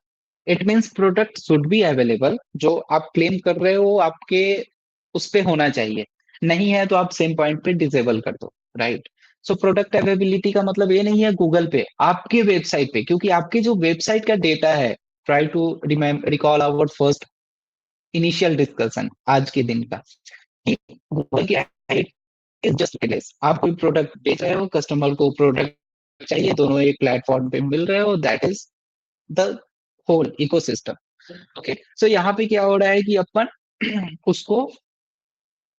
It means product should be available, जो आप क्लेम कर रहे हो आपके उस पे होना चाहिए, नहीं है तो आप सेम पॉइंट पे डिसेबल कर दो, राइट। सो प्रोडक्ट अवेलेबिलिटी का मतलब ये नहीं है गूगल पे, आपके वेबसाइट पे, क्योंकि आपके जो वेबसाइट का डेटा है, try to recall our first initial discussion आज के दिन का, गूगल की इज जस्ट प्लेस। आप कोई प्रोडक्ट बेच रहे हो, कस्टमर को प्रोडक्ट चाहिए, दोनों एक प्लेटफॉर्म पे मिल रहे हो, that is the whole ecosystem. Okay, so यहाँ पे क्या हो रहा है कि अपन उसको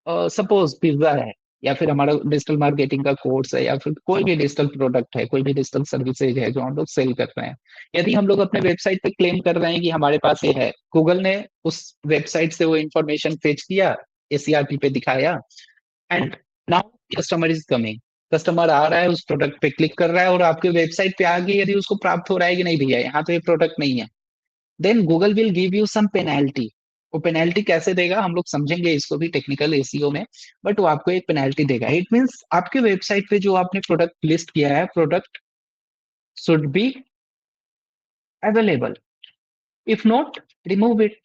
सपोज पिज्जा है, या फिर हमारा डिजिटल मार्केटिंग का कोर्स है, या फिर कोई भी डिजिटल प्रोडक्ट है, कोई भी डिजिटल सर्विसेज है जो हम लोग सेल कर रहे हैं, यदि हम लोग अपने वेबसाइट पे क्लेम कर रहे हैं कि हमारे पास ये है, गूगल ने उस वेबसाइट से वो इंफॉर्मेशन फेच किया, एसीआरपी पे दिखाया, and now customer is coming, customer आ रहा है, उस प्रोडक्ट पे क्लिक कर रहा है और आपके वेबसाइट पे आगे यदि उसको प्राप्त हो रहा है कि नहीं भैया यहाँ तो ये प्रोडक्ट नहीं है, then Google will give you some penalty. वो पेनाल्टी कैसे देगा हम लोग समझेंगे इसको भी टेक्निकल एसीओ में, बट वो आपको एक पेनाल्टी देगा। इट मीन्स आपके वेबसाइट पे जो आपने प्रोडक्ट लिस्ट किया है, product should be available, if not remove it,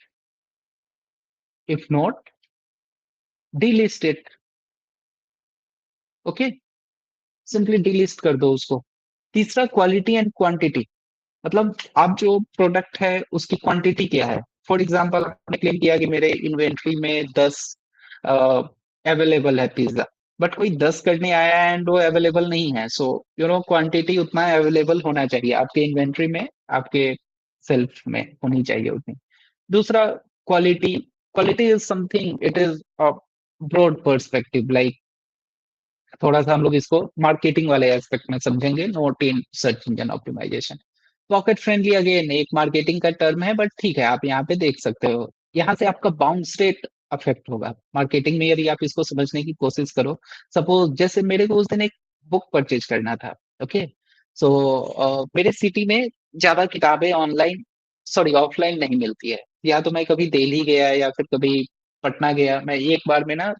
if not delist it. Okay, simply delist कर दो उसको। तीसरा, क्वालिटी एंड क्वांटिटी, मतलब आप जो प्रोडक्ट है उसकी क्वांटिटी क्या है। फॉर एग्जांपल आपने क्लेम किया कि मेरे इन्वेंट्री में 10 अवेलेबल है पिज्जा, बट कोई 10 करने आया है एंड वो अवेलेबल नहीं है, सो यू नो क्वांटिटी उतना अवेलेबल होना चाहिए आपके इन्वेंट्री में, आपके सेल्फ में होनी चाहिए उतनी। दूसरा, quality, quality is something, it is a broad perspective, like थोड़ा सा हम लोग इसको मार्केटिंग वाले एस्पेक्ट में समझेंगे, note in search engine optimization. Pocket friendly again एक मार्केटिंग का टर्म है, बट ठीक है आप यहाँ पे देख सकते हो, यहाँ से आपका बाउंस रेट अफेक्ट होगा मार्केटिंग में यदि आप इसको समझने की कोशिश करो। सपोज जैसे मेरे को उस दिन एक बुक परचेज करना था, ओके, सो मेरे सिटी में ज्यादा किताबें ऑनलाइन, सॉरी ऑफलाइन नहीं मिलती है, या तो मैं कभी दिल्ली गया या फिर कभी पटना गया, मैं एक बार में ना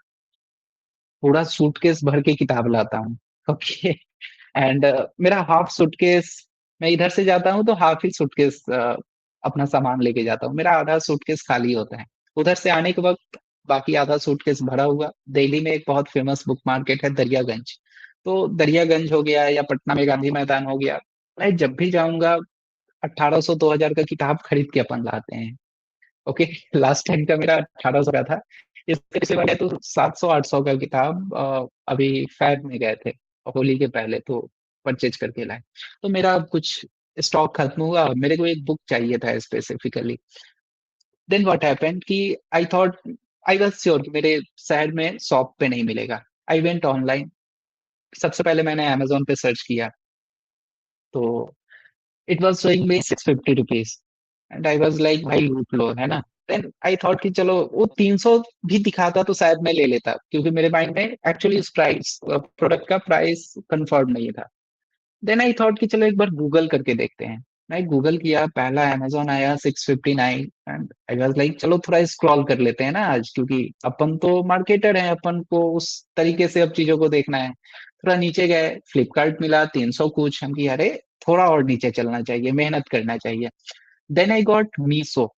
पूरा सूटकेस भर के किताब लाता हूँ। ओके, एंड मेरा हाफ सूटकेस, मैं इधर से जाता हूँ तो हाफ ही सूटकेस अपना सामान लेके जाता हूँ, मेरा आधा सूटकेस खाली होता है। उधर से आने के वक्त बाकी आधा सूटकेस भरा हुआ। दिल्ली में एक बहुत फेमस बुक मार्केट है दरियागंज, तो दरियागंज हो गया या पटना में गांधी मैदान हो गया, मैं जब भी जाऊंगा 1800 2000 का किताब खरीद के अपन लाते हैं। ओके, लास्ट टाइम का मेरा 1800 का था, इससे पिछले वाले तो 700 800 का किताब अभी फैब में गए थे होली के पहले, तो परचेज करके लाए। तो मेरा अब कुछ स्टॉक खत्म हुआ, मेरे को एक बुक चाहिए था स्पेसिफिकली। देन व्हाट हैपेंड कि I thought, I was sure कि मेरे शहर में शॉप पे नहीं मिलेगा। आई वेंट ऑनलाइन, सबसे पहले मैंने अमेजोन पे सर्च किया, तो it was showing me 650 rupees, and I was like भाई लूट लो, है ना। देन आई थॉट कि चलो वो 300 भी दिखाता तो शायद मैं ले लेता, क्योंकि मेरे माइंड में एक्चुअली इस प्राइस प्रोडक्ट का प्राइस कंफर्म नहीं था। देन आई थॉट कि चलो एक बार गूगल करके देखते हैं। मैं गूगल किया, पहला अमेजोन आया 659, एंड आई वाज लाइक चलो थोड़ा स्क्रॉल कर लेते हैं ना आज, क्योंकि अपन तो मार्केटर हैं, अपन को उस तरीके से अब चीजों को देखना है। थोड़ा नीचे गए, फ्लिपकार्ट मिला 300 कुछ, हम कि अरे थोड़ा और नीचे चलना चाहिए, मेहनत करना चाहिए। Then I got Meesho.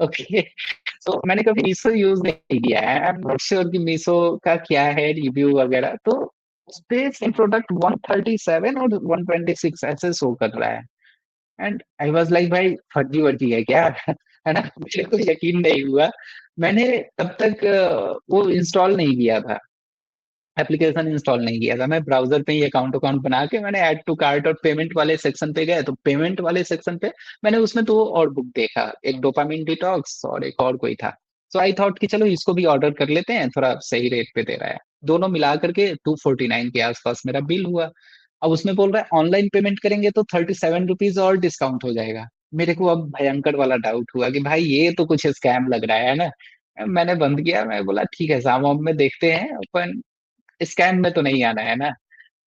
Okay, तो मैंने कभी मीसो यूज नहीं किया है, आई एम नॉट श्योर कि मीसो का क्या है रिव्यू वगैरह, तो उसपे सेम प्रोडक्ट 137 और 126 ऐसे शो कर रहा है, एंड आई वाज लाइक भाई फर्जी वर्जी है क्या, है ना, मुझे तो यकीन नहीं हुआ। मैंने तब तक वो इंस्टॉल नहीं किया था, एप्लीकेशन इंस्टॉल नहीं किया था, मैं ब्राउजर पे ही अकाउंट अकाउंट बना के मैंने ऐड टू कार्ट और पेमेंट वाले सेक्शन पे गए, तो पेमेंट वाले सेक्शन पे मैंने उसमें तो और बुक देखा, एक डोपामिन डिटॉक्स और एक और कोई था। सो आई थॉट कि चलो इसको भी ऑर्डर कर लेते हैं, थोड़ा सही रेट पे दे रहा है। दोनों मिला करके 249 के आसपास मेरा बिल हुआ। अब उसमें बोल रहा है ऑनलाइन पेमेंट करेंगे तो 37 रुपीज और डिस्काउंट हो जाएगा। मेरे को अब भयंकर वाला डाउट हुआ कि भाई ये तो कुछ स्कैम लग रहा है ना। मैंने बंद किया, मैं बोला ठीक है शाम वाम में देखते हैं अपन, स्कैम में तो नहीं आना है ना।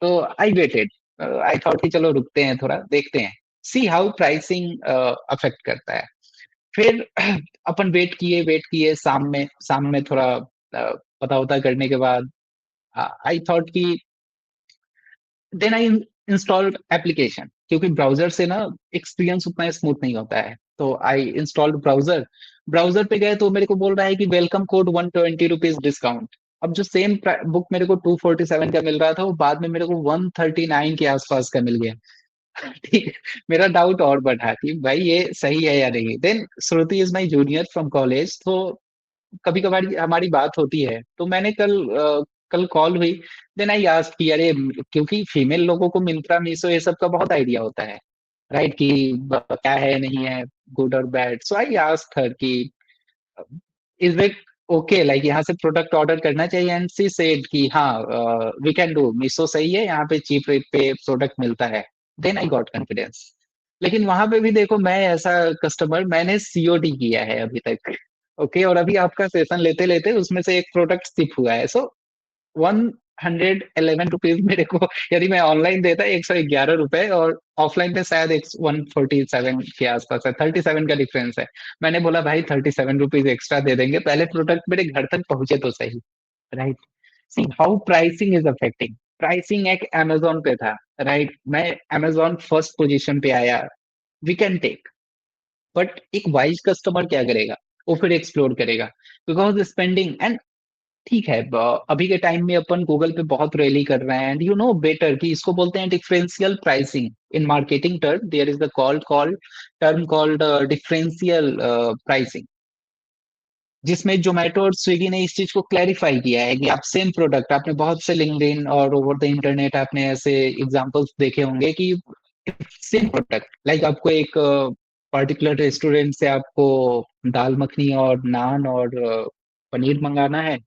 तो आई वेटेड, आई थॉट कि चलो रुकते हैं थोड़ा देखते हैं, सी हाउ प्राइसिंग अफेक्ट करता है। फिर अपन वेट किए शाम में थोड़ा पता वता करने के बाद आई थॉट कि देन आई इंस्टॉल्ड एप्लीकेशन, क्योंकि ब्राउजर से ना एक्सपीरियंस उतना स्मूथ नहीं होता है। तो आई इंस्टॉल्ड ब्राउजर। ब्राउजर पे गए तो मेरे को बोल रहा है कि वेलकम कोड 120 रुपीज डिस्काउंट। अब जो सेम बुक मेरे को 247 का मिल रहा था, वो बाद में मेरे को 139 के आसपास का मिल गया। ठीक है, मेरा डाउट और बढ़ा कि भाई ये सही है या नहीं। Then Shruti is my junior from college, तो कभी कभार हमारी बात होती है। तो मैंने कल कॉल हुई, देन आई आस्क्ड कि अरे, क्योंकि फीमेल लोगों को मिंत्रा मीशो ये सब का बहुत आइडिया होता है, राइट, कि क्या है नहीं है, गुड और bad. So I asked her कि इज इट ओके, लाइक यहाँ से प्रोडक्ट ऑर्डर करना चाहिए, एंड शी सेड कि हाँ वी कैन डू, मीशो सही है, यहाँ पे चीप रेट पे प्रोडक्ट मिलता है। Then I got confidence. लेकिन वहां पे भी देखो, मैं ऐसा कस्टमर, मैंने सीओडी किया है अभी तक, ओके, और अभी आपका सेशन लेते लेते उसमें से एक प्रोडक्ट शिप हुआ है। सो 111 रुपीज मेरे को यदि मैं ऑनलाइन देता 111 रुपए, और ऑफलाइन में शायद 147 के आसपास है, 37 का डिफरेंस है। मैंने बोला भाई 37 रुपीज एक्स्ट्रा दे देंगे, पहले प्रोडक्ट मेरे घर तक पहुंचे तो सही, right. See how pricing is affecting. Pricing एक अमेजोन पे था, राइट, मैं अमेजोन फर्स्ट पोजीशन पे आया, वी कैन टेक, बट एक वाइज कस्टमर क्या करेगा, वो फिर एक्सप्लोर करेगा, बिकॉज स्पेंडिंग एंड ठीक है। अभी के टाइम में अपन गूगल पे बहुत रैली कर रहे हैं, एंड यू नो बेटर कि इसको बोलते हैं differential pricing. In marketing term there is the called term called differential pricing, जिसमें जोमेटो और स्विगी ने इस चीज को क्लैरिफाई किया है कि आप सेम प्रोडक्ट, आपने बहुत से लिंक्डइन और ओवर द इंटरनेट आपने ऐसे एग्जांपल्स देखे होंगे कि सेम प्रोडक्ट, लाइक आपको एक पर्टिकुलर रेस्टोरेंट से आपको दाल मखनी और नान और पनीर मंगाना है,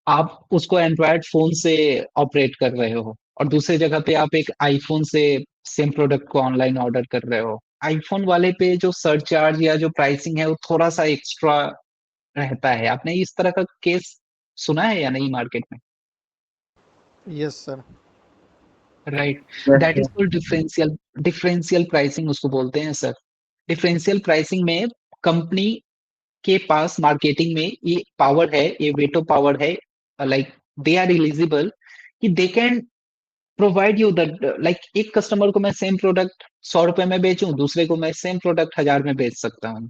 आप उसको एंड्रॉयड फोन से ऑपरेट कर रहे हो, और दूसरी जगह पे आप एक आईफोन से सेम प्रोडक्ट को ऑनलाइन ऑर्डर कर रहे हो। आईफोन वाले पे जो सरचार्ज या जो प्राइसिंग है वो थोड़ा सा एक्स्ट्रा रहता है। आपने इस तरह का केस सुना है या नहीं मार्केट में?
Yes sir.
Right,
Yes,
that is
sir.
Called differential pricing उसको बोलते हैं सर। डिफरेंशियल प्राइसिंग में कंपनी के पास मार्केटिंग में ये पावर है, ये वेटो पावर है, लाइक दे आर एलिजिबल कि they can provide you that, like एक कस्टमर को मैं सेम प्रोडक्ट 100 रुपए में बेचूं, दूसरे को मैं सेम प्रोडक्ट 1000 में बेच सकता हूँ,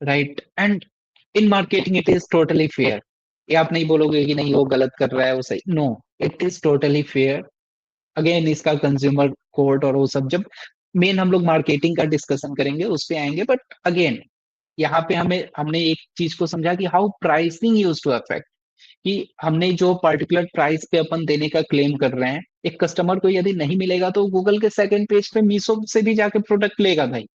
right. And in marketing it is totally fair. ये आप नहीं बोलोगे कि नहीं वो गलत कर रहा है, वो सही, no, it is totally fair. Again इसका कंज्यूमर कोर्ट और वो सब जब मेन हम लोग मार्केटिंग का डिस्कशन करेंगे उस पे आएंगे, बट अगेन यहाँ पे हमने एक चीज को समझा कि how pricing use to affect, कि हमने जो पर्टिकुलर प्राइस पे अपन देने का क्लेम कर रहे हैं, एक कस्टमर को यदि नहीं मिलेगा तो गूगल के सेकंड पेज पे मीशो से भी जाके प्रोडक्ट लेगा भाई,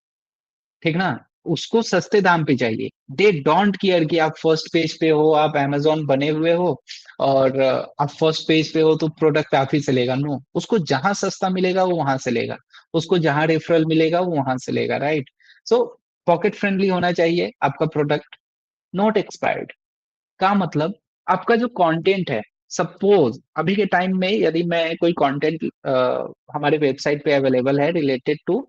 ठीक ना, उसको सस्ते दाम पे चाहिए। दे डोंट केयर कि आप फर्स्ट पेज पे हो, आप अमेजोन बने हुए हो और आप फर्स्ट पेज पे हो तो प्रोडक्ट आप ही से लेगा, नो, उसको जहां सस्ता मिलेगा वो वहां से लेगा, उसको जहां रेफरल मिलेगा वो वहां से लेगा, राइट। सो पॉकेट फ्रेंडली होना चाहिए आपका प्रोडक्ट, नॉट एक्सपायर्ड। का मतलब आपका जो कंटेंट है, सपोज अभी के टाइम में यदि मैं कोई कंटेंट हमारे वेबसाइट पे अवेलेबल है रिलेटेड टू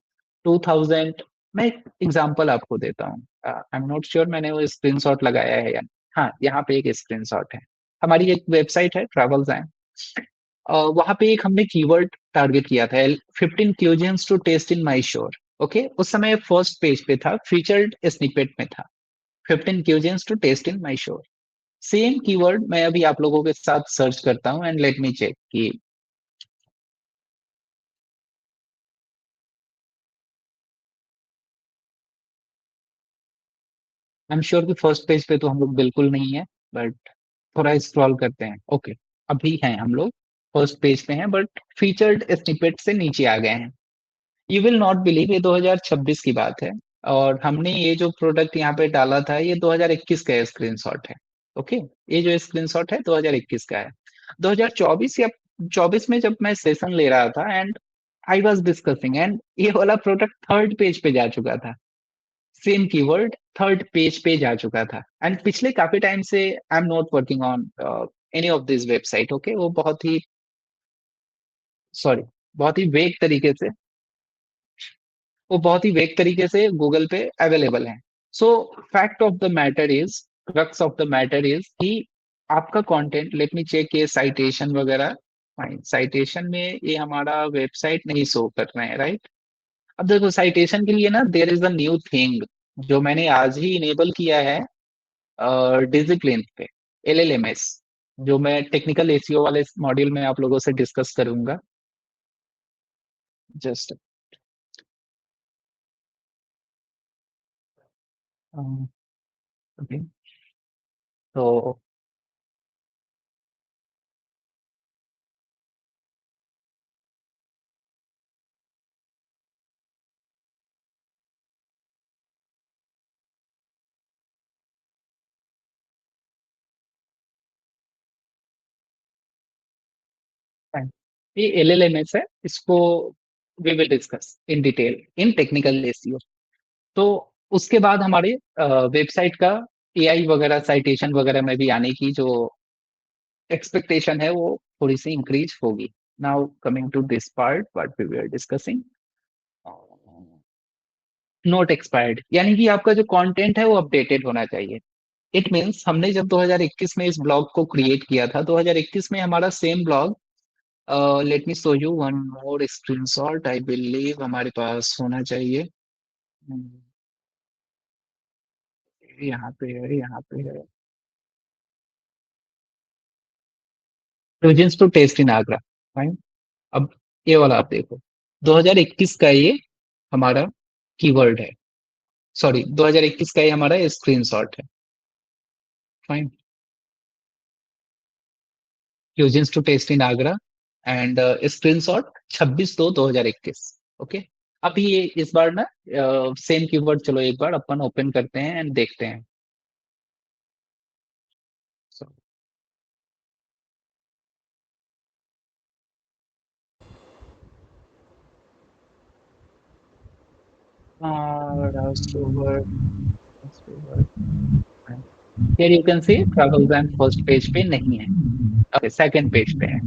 2000, मैं एक एग्जांपल आपको देता हूँ, आई एम नॉट श्योर मैंने वो स्क्रीनशॉट लगाया है या नहीं। हाँ, यहाँ पे एक स्क्रीनशॉट है, हमारी एक वेबसाइट है ट्रैवल्स एंड, वहां पे एक हमने कीवर्ड टारगेट किया था, 15 क्यूजन्स टू टेस्ट इन माई शोर, ओके, उस समय फर्स्ट पेज पे था, फीचर्ड स्निपेट में था, 15 क्यूजन्स टू टेस्ट इन माई शोर। सेम कीवर्ड मैं अभी आप लोगों के साथ सर्च करता हूं, एंड लेट मी चेक कि आई एम श्योर कि फर्स्ट पेज पे तो हम लोग बिल्कुल नहीं है, बट थोड़ा स्क्रॉल करते हैं, ओके, अभी हैं हम लोग फर्स्ट पेज पे हैं, बट फीचर्ड स्निपेट से नीचे आ गए हैं। यू विल नॉट बिलीव, ये 2026 की बात है, और हमने ये जो प्रोडक्ट यहाँ पे डाला था ये 2021 का स्क्रीनशॉट है, ओके, ये जो स्क्रीनशॉट है 2021 का है। 2024 या 2024 में जब मैं सेशन ले रहा था and I was discussing and ये वाला प्रोडक्ट थर्ड पेज पे जा चुका था, सेम कीवर्ड थर्ड पेज पे जा चुका था। एंड पिछले काफी टाइम से आई am not working on any of this website, okay. वो बहुत ही वेग तरीके से गूगल पे अवेलेबल है। सो fact of the matter is, crux of the matter is कि आपका कंटेंट, लेट मी चेक ये साइटेशन वगैरह, फाइन, साइटेशन में ये हमारा वेबसाइट नहीं शो कर रहे हैं, राइट। अब देखो साइटेशन के लिए ना there is a new thing जो मैंने आज ही इनेबल किया है डिसिप्लिन पे, LLMS, जो मैं टेक्निकल एसीओ वाले मॉड्यूल में आप लोगों से डिस्कस करूंगा। जस्ट ओके, तो fine. ये LLMS है, इसको we will discuss in detail in technical SEO. तो उसके बाद हमारे वेबसाइट का AI वगैरह साइटेशन वगैरह में भी आने की जो एक्सपेक्टेशन है वो थोड़ी सी इंक्रीज होगी। Now coming to this part what we are discussing, note expired, यानी कि आपका जो कंटेंट है वो अपडेटेड होना चाहिए। इट मीन्स हमने जब 2021 में इस ब्लॉग को क्रिएट किया था, 2021 में हमारा same blog, let me show you one more screenshot, I believe हमारे पास होना चाहिए। यहाँ पे है, यहाँ पे है, प्रोजेंस to test in Agra, fine. अब ये वाला आप देखो, 2021 का ये हमारा कीवर्ड है, सॉरी 2021 का ये हमारा स्क्रीनशॉट है, फाइन। यूजेंस to test in Agra and screenshot 26/2/2021, okay. अभी ये इस बार ना सेम कीवर्ड, चलो एक बार अपन ओपन करते हैं एंड देखते हैं। So, here you can see travels and first page पे नहीं है, ओके सेकंड पेज पे है।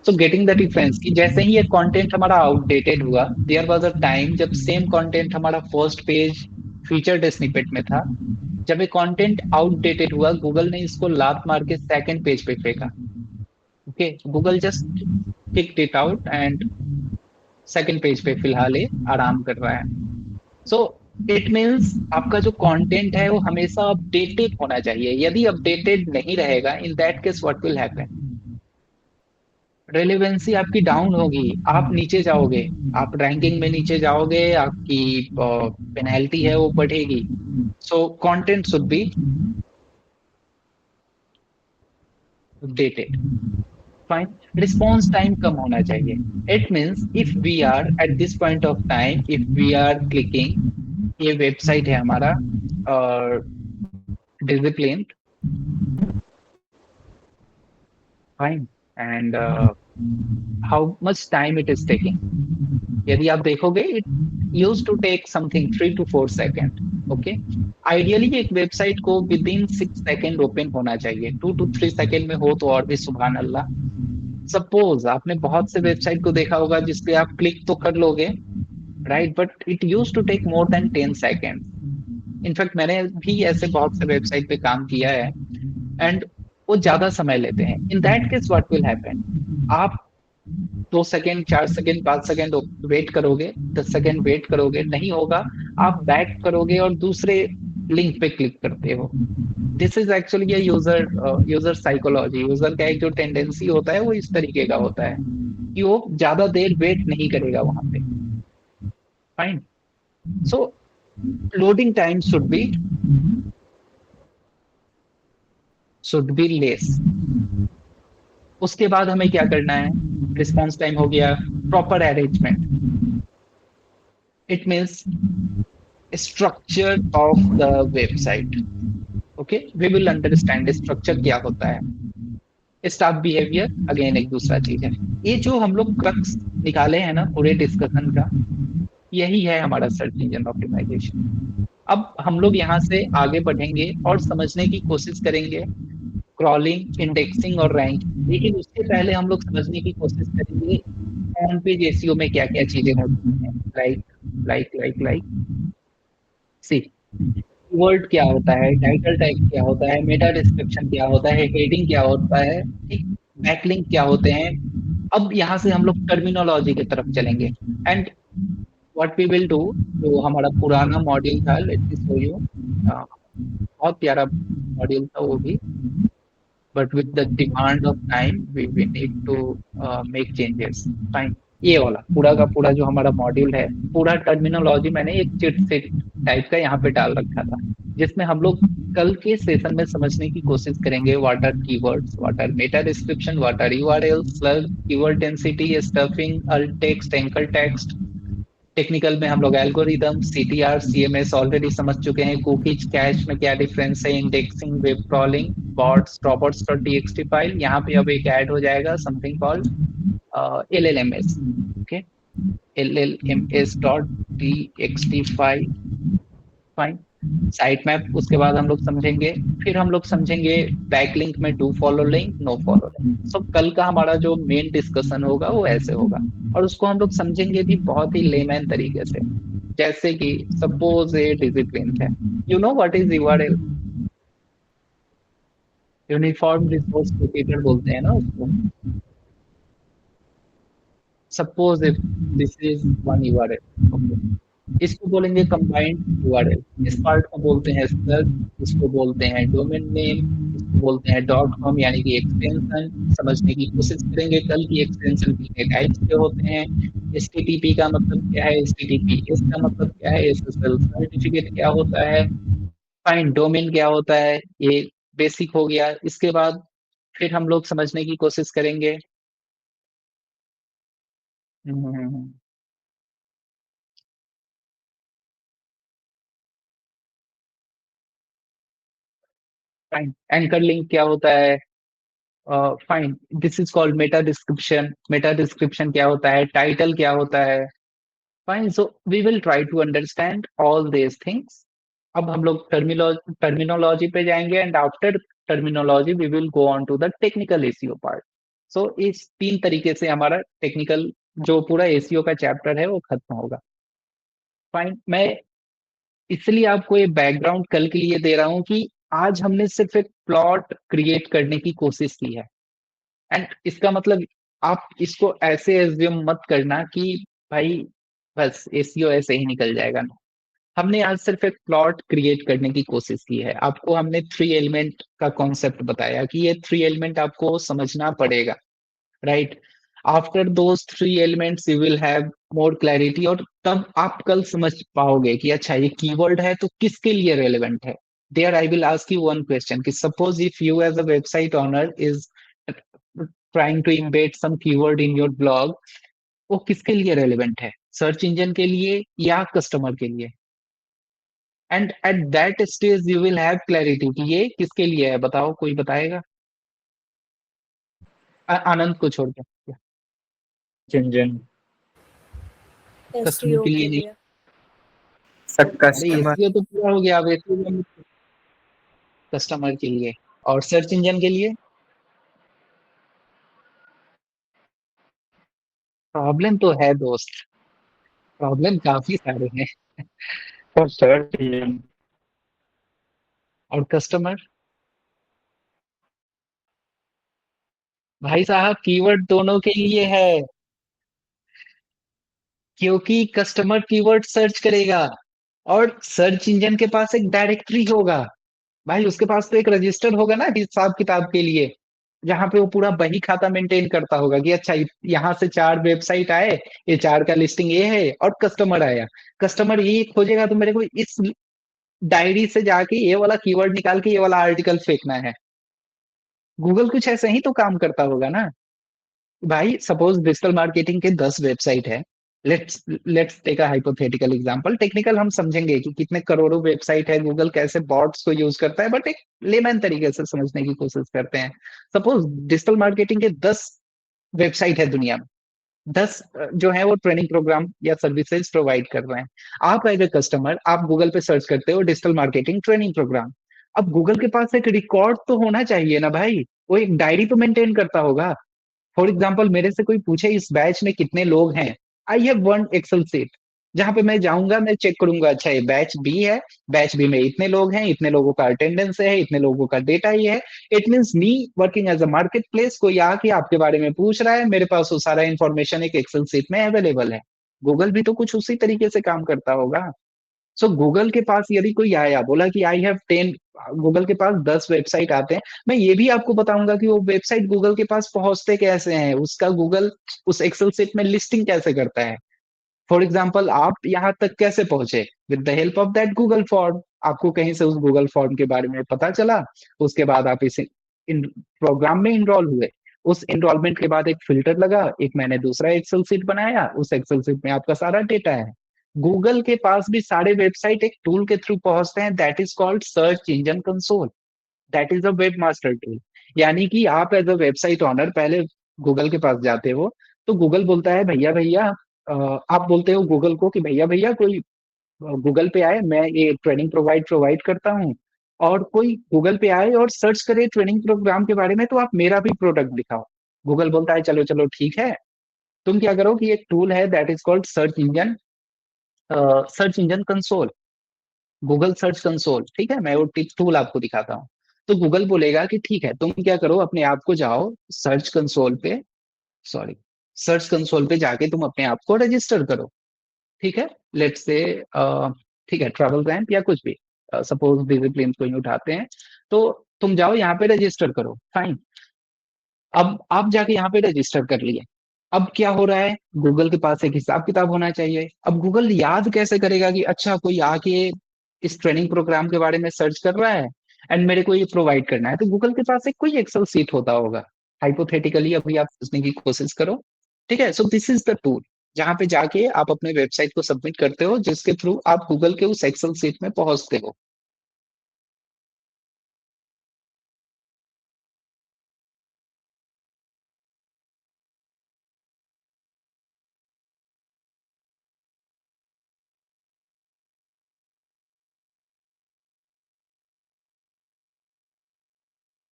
सो गेटिंग द डिफरेंस कि जैसे ही ये कंटेंट हमारा आउटडेटेड हुआ, देयर वाज अ टाइम जब सेम कंटेंट हमारा फर्स्ट पेज फीचर्ड स्निपेट में था। जब ये कंटेंट आउटडेटेड हुआ, गूगल ने इसको लात मार के सेकंड पेज पे फेंका, okay. Google just kicked it out and second page पे फिलहाल ये आराम कर रहा है। सो इट मीन्स आपका जो कंटेंट है वो हमेशा अपडेटेड होना चाहिए। यदि अपडेटेड नहीं रहेगा, in that case what will happen, relevancy आपकी डाउन होगी, आप नीचे जाओगे, आप रैंकिंग में नीचे जाओगे, आपकी पेनल्टी है वो बढ़ेगी। So content should be updated, fine. Response time कम होना चाहिए। It means if we are at this point of time, if we are clicking, ये वेबसाइट है हमारा और discipline, fine, and how much time it is taking. यदि आप देखोगे, it use to take something 3 to 4 second, okay. Ideally एक वेबसाइट को विद इन 6 सेकेंड ओपन होना चाहिए, 2 to 3 सेकेंड में हो तो और भी सुभान अल्लाह। सपोज आपने बहुत से वेबसाइट को देखा होगा जिसपे आप क्लिक तो कर लोगे, right, but it use to take more than 10 second. In fact मैंने भी ऐसे बहुत से वेबसाइट पे काम किया है एंड वो ज्यादा समय लेते हैं। In that case what will happen, आप 2 सेकेंड, 4 सेकेंड, 5 सेकेंड वेट करोगे, 10 सेकेंड वेट करोगे, नहीं होगा, आप बैक करोगे और दूसरे लिंक पे क्लिक करते हो। This is actually user psychology. User का एक जो टेंडेंसी होता है वो इस तरीके का होता है कि वो ज्यादा देर वेट नहीं करेगा वहां पे, fine. So loading time should be less. उसके बाद हमें क्या करना है, रिस्पॉन्स टाइम हो गया, proper arrangement, it means structure of the website, okay. We will understand structure क्या होता है। स्टाफ बिहेवियर अगेन एक दूसरा चीज है। ये जो हम लोग क्रक्स निकाले हैं ना पूरे डिस्कशन का, यही है हमारा सर्च इंजन ऑप्टिमाइजेशन। अब हम लोग यहाँ से आगे बढ़ेंगे और समझने की कोशिश करेंगे क्रॉलिंग, इंडेक्सिंग और रैंकिंग। लेकिन उससे पहले हम लोग समझने की कोशिश करेंगे ऑन पेज एसईओ में क्या क्या चीजें होती हैं। लाइक सी कीवर्ड क्या होता है, टाइटल टैग क्या होता है, मेटा डिस्क्रिप्शन क्या होता है, हेडिंग क्या होता है, ठीक, बैकलिंक क्या होते हैं। अब यहाँ से हम लोग टर्मिनोलॉजी की तरफ चलेंगे and what we will do, जो हमारा पुराना मॉड्यूल था, लेट मी शो यू, बहुत प्यारा मॉड्यूल था वो भी, but with the demand of time we need to make changes, fine। ये वाला पूरा का पूरा जो हमारा मॉड्यूल है, पूरा टर्मिनोलॉजी मैंने एक चिट सेट टाइप का यहाँ पे डाल रखा था, जिसमें हम लोग कल के सेशन में समझने की कोशिश करेंगे what are keywords, what are meta description, what are URLs, slug, keyword density, stuffing, alt text, anchor text. Technical में हम लोग एल्गोरिदम, सीटीआर, सीएमएस ऑलरेडी समझ चुके हैं। कुकीज, कैश में क्या डिफरेंस है, indexing, web crawling, bots, dropouts dot TXT file. यहाँ पे अब एक ऐड हो जाएगा something called LLMs, okay, LLMs dot TXT file, fine. Site map उसके बाद हम लोग समझेंगे। फिर हम लोग समझेंगे बैकलिंक में do follow link, no follow link. सब कल का हमारा जो मेन डिस्कशन होगा वो ऐसे होगा, और उसको हम लोग समझेंगे भी बहुत ही लेमैन तरीके से। जैसे कि सपोज ए डिसिप्लिन है, you know what is URL, uniform resource locator बोलते हैं ना उसको। Suppose if this is one URL, okay, इसको बोलेंगे कंबाइंड यूआरएल। इस पार्ट को बोलते हैं स्लग, इसको बोलते हैं डोमेन नेम, इसको बोलते हैं डॉट कॉम यानी कि एक्सटेंशन। समझने की कोशिश करेंगे कल की एक्सटेंशन के टाइप्स क्या होते हैं, एचटीटीपी का मतलब क्या है, एचटीटीपी इसका मतलब क्या है, एसएसएल सर्टिफिकेट क्या होता है, फाइन, डोमेन क्या होता है, ये बेसिक हो गया। इसके बाद फिर हम लोग समझने की कोशिश करेंगे फाइन, एंकर लिंक क्या होता है, fine, this is called meta description. Meta description क्या होता है, टाइटल क्या होता है, fine. So we will try to understand all this things. अब हम लोग टर्मिनोलॉजी पे जाएंगे and after terminology we will go on to the technical SEO part. सो इस तीन तरीके से हमारा टेक्निकल जो पूरा एसीओ का चैप्टर है वो खत्म होगा, फाइन। मैं इसलिए आपको ये बैकग्राउंड कल के लिए दे रहा हूँ कि आज हमने सिर्फ एक प्लॉट क्रिएट करने की कोशिश की है, एंड इसका मतलब आप इसको ऐसे एज्यूम मत करना कि भाई बस एसीओ ऐसे ही निकल जाएगा ना। हमने आज सिर्फ एक प्लॉट क्रिएट करने की कोशिश की है। आपको हमने 3 एलिमेंट का कॉन्सेप्ट बताया कि ये 3 एलिमेंट आपको समझना पड़ेगा, right. After those 3 elements you will have more clarity, और तब आप कल समझ पाओगे कि अच्छा ये कीवर्ड है तो किसके लिए रेलेवेंट है। There I will ask you one question कि suppose if you as a website owner is trying to embed some keyword in your blog, वो किसके लिए रेलेवेंट है, सर्च इंजन के लिए या कस्टमर के लिए। And at that stage you will have clarity कि ये किसके लिए है। बताओ, कोई बताएगा? आनंद को छोड़ के
इंजन
कस्टमर
SEO
के लिए
के
नहीं।
लिए।
सब
अरे
कस्टमर।
एसईओ तो पूरा हो गया, अब एसईओ कस्टमर के लिए और सर्च इंजन के लिए। प्रॉब्लम तो है दोस्त, प्रॉब्लम काफी सारे हैं।
और सर्च इंजन।
और कस्टमर, भाई साहब कीवर्ड दोनों के लिए है, क्योंकि कस्टमर कीवर्ड सर्च करेगा और सर्च इंजन के पास एक डायरेक्टरी होगा। भाई उसके पास तो एक रजिस्टर होगा ना हिसाब किताब के लिए, जहां पे वो पूरा बही खाता मेंटेन करता होगा कि अच्छा यहाँ से 4 वेबसाइट आए, ये 4 का लिस्टिंग ये है, और कस्टमर आया, कस्टमर ये खोजेगा तो मेरे को इस डायरी से जाके ये वाला कीवर्ड निकाल के ये वाला आर्टिकल फेंकना है। गूगल कुछ ऐसे ही तो काम करता होगा ना। भाई सपोज डिजिटल मार्केटिंग के 10 वेबसाइट है, let's take a hypothetical example. Technical हम समझेंगे कि कितने करोड़ों वेबसाइट है, गूगल कैसे बॉट्स को यूज करता है, बट एक लेमैन तरीके से समझने की कोशिश करते हैं। सपोज डिजिटल मार्केटिंग के 10 वेबसाइट है दुनिया में, 10 जो है वो ट्रेनिंग प्रोग्राम या सर्विसेज प्रोवाइड कर रहे हैं। आप एज ए कस्टमर आप गूगल पे सर्च करते हो डिजिटल मार्केटिंग ट्रेनिंग प्रोग्राम। अब गूगल के पास एक रिकॉर्ड तो होना चाहिए ना भाई, वो एक डायरी तो मेंटेन करता होगा। फॉर एग्जाम्पल मेरे से कोई पूछे इस बैच में कितने लोग हैं, I have one excel sheet जहां पे मैं जाऊंगा, मैं चेक करूंगा, अच्छा ये बैच बी है, बैच बी में इतने लोग हैं, इतने लोगों का अटेंडेंस है, इतने लोगों का डेटा ये है। It means me working as a market place, कोई आके आपके बारे में पूछ रहा है, मेरे पास वो सारा इंफॉर्मेशन एक एक्सेल सीट में अवेलेबल है। गूगल भी तो कुछ उसी तरीके से काम करता होगा। सो गूगल के पास यदि कोई आया बोला कि आई हैव 10, गूगल के पास 10 वेबसाइट आते हैं, मैं ये भी आपको बताऊंगा कि वो वेबसाइट गूगल के पास पहुंचते कैसे हैं, उसका गूगल उस एक्सेल सीट में लिस्टिंग कैसे करता है। फॉर एग्जाम्पल आप यहाँ तक कैसे पहुंचे, with the help of that Google form. आपको कहीं से उस गूगल फॉर्म के बारे में पता चला, उसके बाद आप इस इन प्रोग्राम में इनरोल हुए। उस इनरोलमेंट के बाद एक फिल्टर लगा, एक मैंने दूसरा एक्सेल सीट बनाया, उस एक्सेल सीट में आपका सारा डेटा है। गूगल के पास भी सारे वेबसाइट एक टूल के थ्रू पहुंचते हैं, that is called search engine console, that is a web master tool. यानी कि आप एज अ वेबसाइट ऑनर पहले गूगल के पास जाते हो, तो गूगल बोलता है भैया भैया, आप बोलते हो गूगल को कि भैया भैया कोई गूगल पे आए, मैं ये ट्रेनिंग प्रोवाइड करता हूँ, और कोई गूगल पे आए और सर्च करे ट्रेनिंग प्रोग्राम के बारे में, तो आप मेरा भी प्रोडक्ट दिखाओ। गूगल बोलता है चलो चलो ठीक है। तुम क्या करो कि एक टूल है that is called search engine console, Google search console, ठीक है, मैं वो टूल आपको दिखाता हूँ। तो गूगल बोलेगा कि ठीक है, तुम क्या करो, अपने आप को जाओ सर्च कंसोल पे, सॉरी, सर्च कंसोल पे जाके तुम अपने आप को रजिस्टर करो। ठीक है, लेट्स से ठीक है, ट्रैवल रैंप या कुछ भी, सपोज डिसिप्लिन को ही उठाते हैं। तो तुम जाओ यहाँ पे रजिस्टर करो, फाइन। अब आप जाके यहाँ पे रजिस्टर कर लिए। अब क्या हो रहा है, गूगल के पास एक हिसाब किताब होना चाहिए। अब गूगल याद कैसे करेगा कि अच्छा कोई आके इस ट्रेनिंग प्रोग्राम के बारे में सर्च कर रहा है एंड मेरे को ये प्रोवाइड करना है, तो गूगल के पास एक कोई एक्सेल सीट होता होगा। हाइपोथेटिकली अभी आप सोचने की कोशिश करो। ठीक है, so this is the tool जहां पे जाके आप अपने वेबसाइट को सबमिट करते हो, जिसके थ्रू आप गूगल के उस एक्सेल सीट में पहुंचते हो।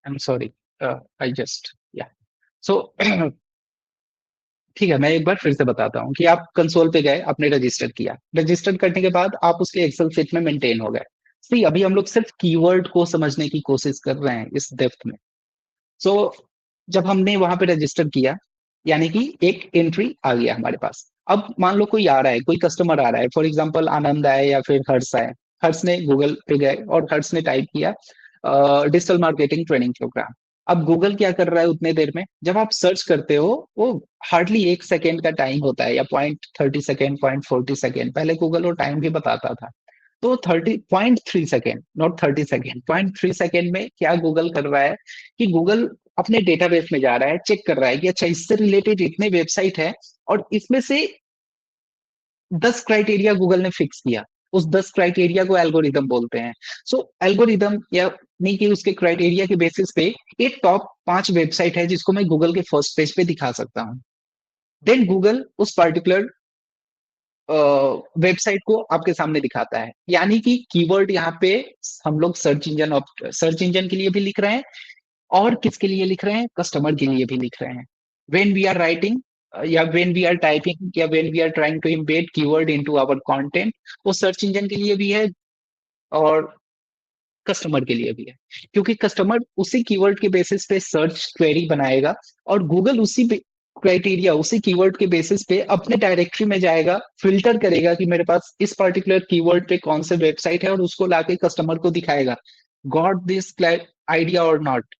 I am sorry, I just या सो ठीक है, मैं एक बार फिर से बताता हूँ कि आप कंसोल पे गए, आपने रजिस्टर किया, रजिस्टर करने के बाद आप उसके एक्सेल सीट में मेंटेन हो गए। सी अभी हम लोग सिर्फ कीवर्ड को समझने की कोशिश कर रहे हैं इस डेप्थ में। सो जब हमने वहां पे रजिस्टर किया, यानी कि एक एंट्री आ गया हमारे पास। अब मान लो कोई आ रहा है, कोई कस्टमर आ रहा है, फॉर एग्जांपल आनंद आए या फिर हर्ष आए। हर्ष ने गूगल पे गए और हर्ष ने टाइप किया डिजिटल मार्केटिंग ट्रेनिंग प्रोग्राम। अब गूगल क्या कर रहा है उतने देर में, जब आप सर्च करते हो वो हार्डली 1 सेकेंड का टाइम होता है, या 0.30 सेकेंड, 0.40 सेकेंड, पहले गूगल वो टाइम भी बताता था। तो 30.3 सेकेंड, नॉट 30 सेकेंड, 0.3 सेकेंड में क्या गूगल कर रहा है कि गूगल अपने डेटाबेस में जा रहा है, चेक कर रहा है कि अच्छा इससे रिलेटेड इतने वेबसाइट है, और इसमें से 10 क्राइटेरिया गूगल ने फिक्स किया। उस 10 क्राइटेरिया को एल्गोरिदम बोलते हैं। सो एल्गोरिदम या नहीं कि उसके क्राइटेरिया के बेसिस पे एक टॉप 5 वेबसाइट है जिसको मैं गूगल के फर्स्ट पेज पे दिखा सकता हूँ। देन गूगल उस पर्टिकुलर वेबसाइट को आपके सामने दिखाता है। यानी कि कीवर्ड यहाँ पे हम लोग सर्च इंजन के लिए भी लिख रहे हैं, और किसके लिए लिख रहे हैं, कस्टमर के लिए भी लिख रहे हैं। वेन वी आर राइटिंग या वेन वी आर टाइपिंग या when we are trying to embed keyword into our content, वो सर्च इंजन के लिए भी है और कस्टमर के लिए भी है। क्योंकि कस्टमर उसी कीवर्ड के बेसिस पे सर्च क्वेरी बनाएगा, और गूगल उसी क्राइटेरिया, उसी कीवर्ड के बेसिस पे अपने डायरेक्टरी में जाएगा, फिल्टर करेगा कि मेरे पास इस पर्टिकुलर कीवर्ड पे कौन से वेबसाइट है, और उसको लाके कस्टमर को दिखाएगा। गॉट दिस आइडिया और नॉट?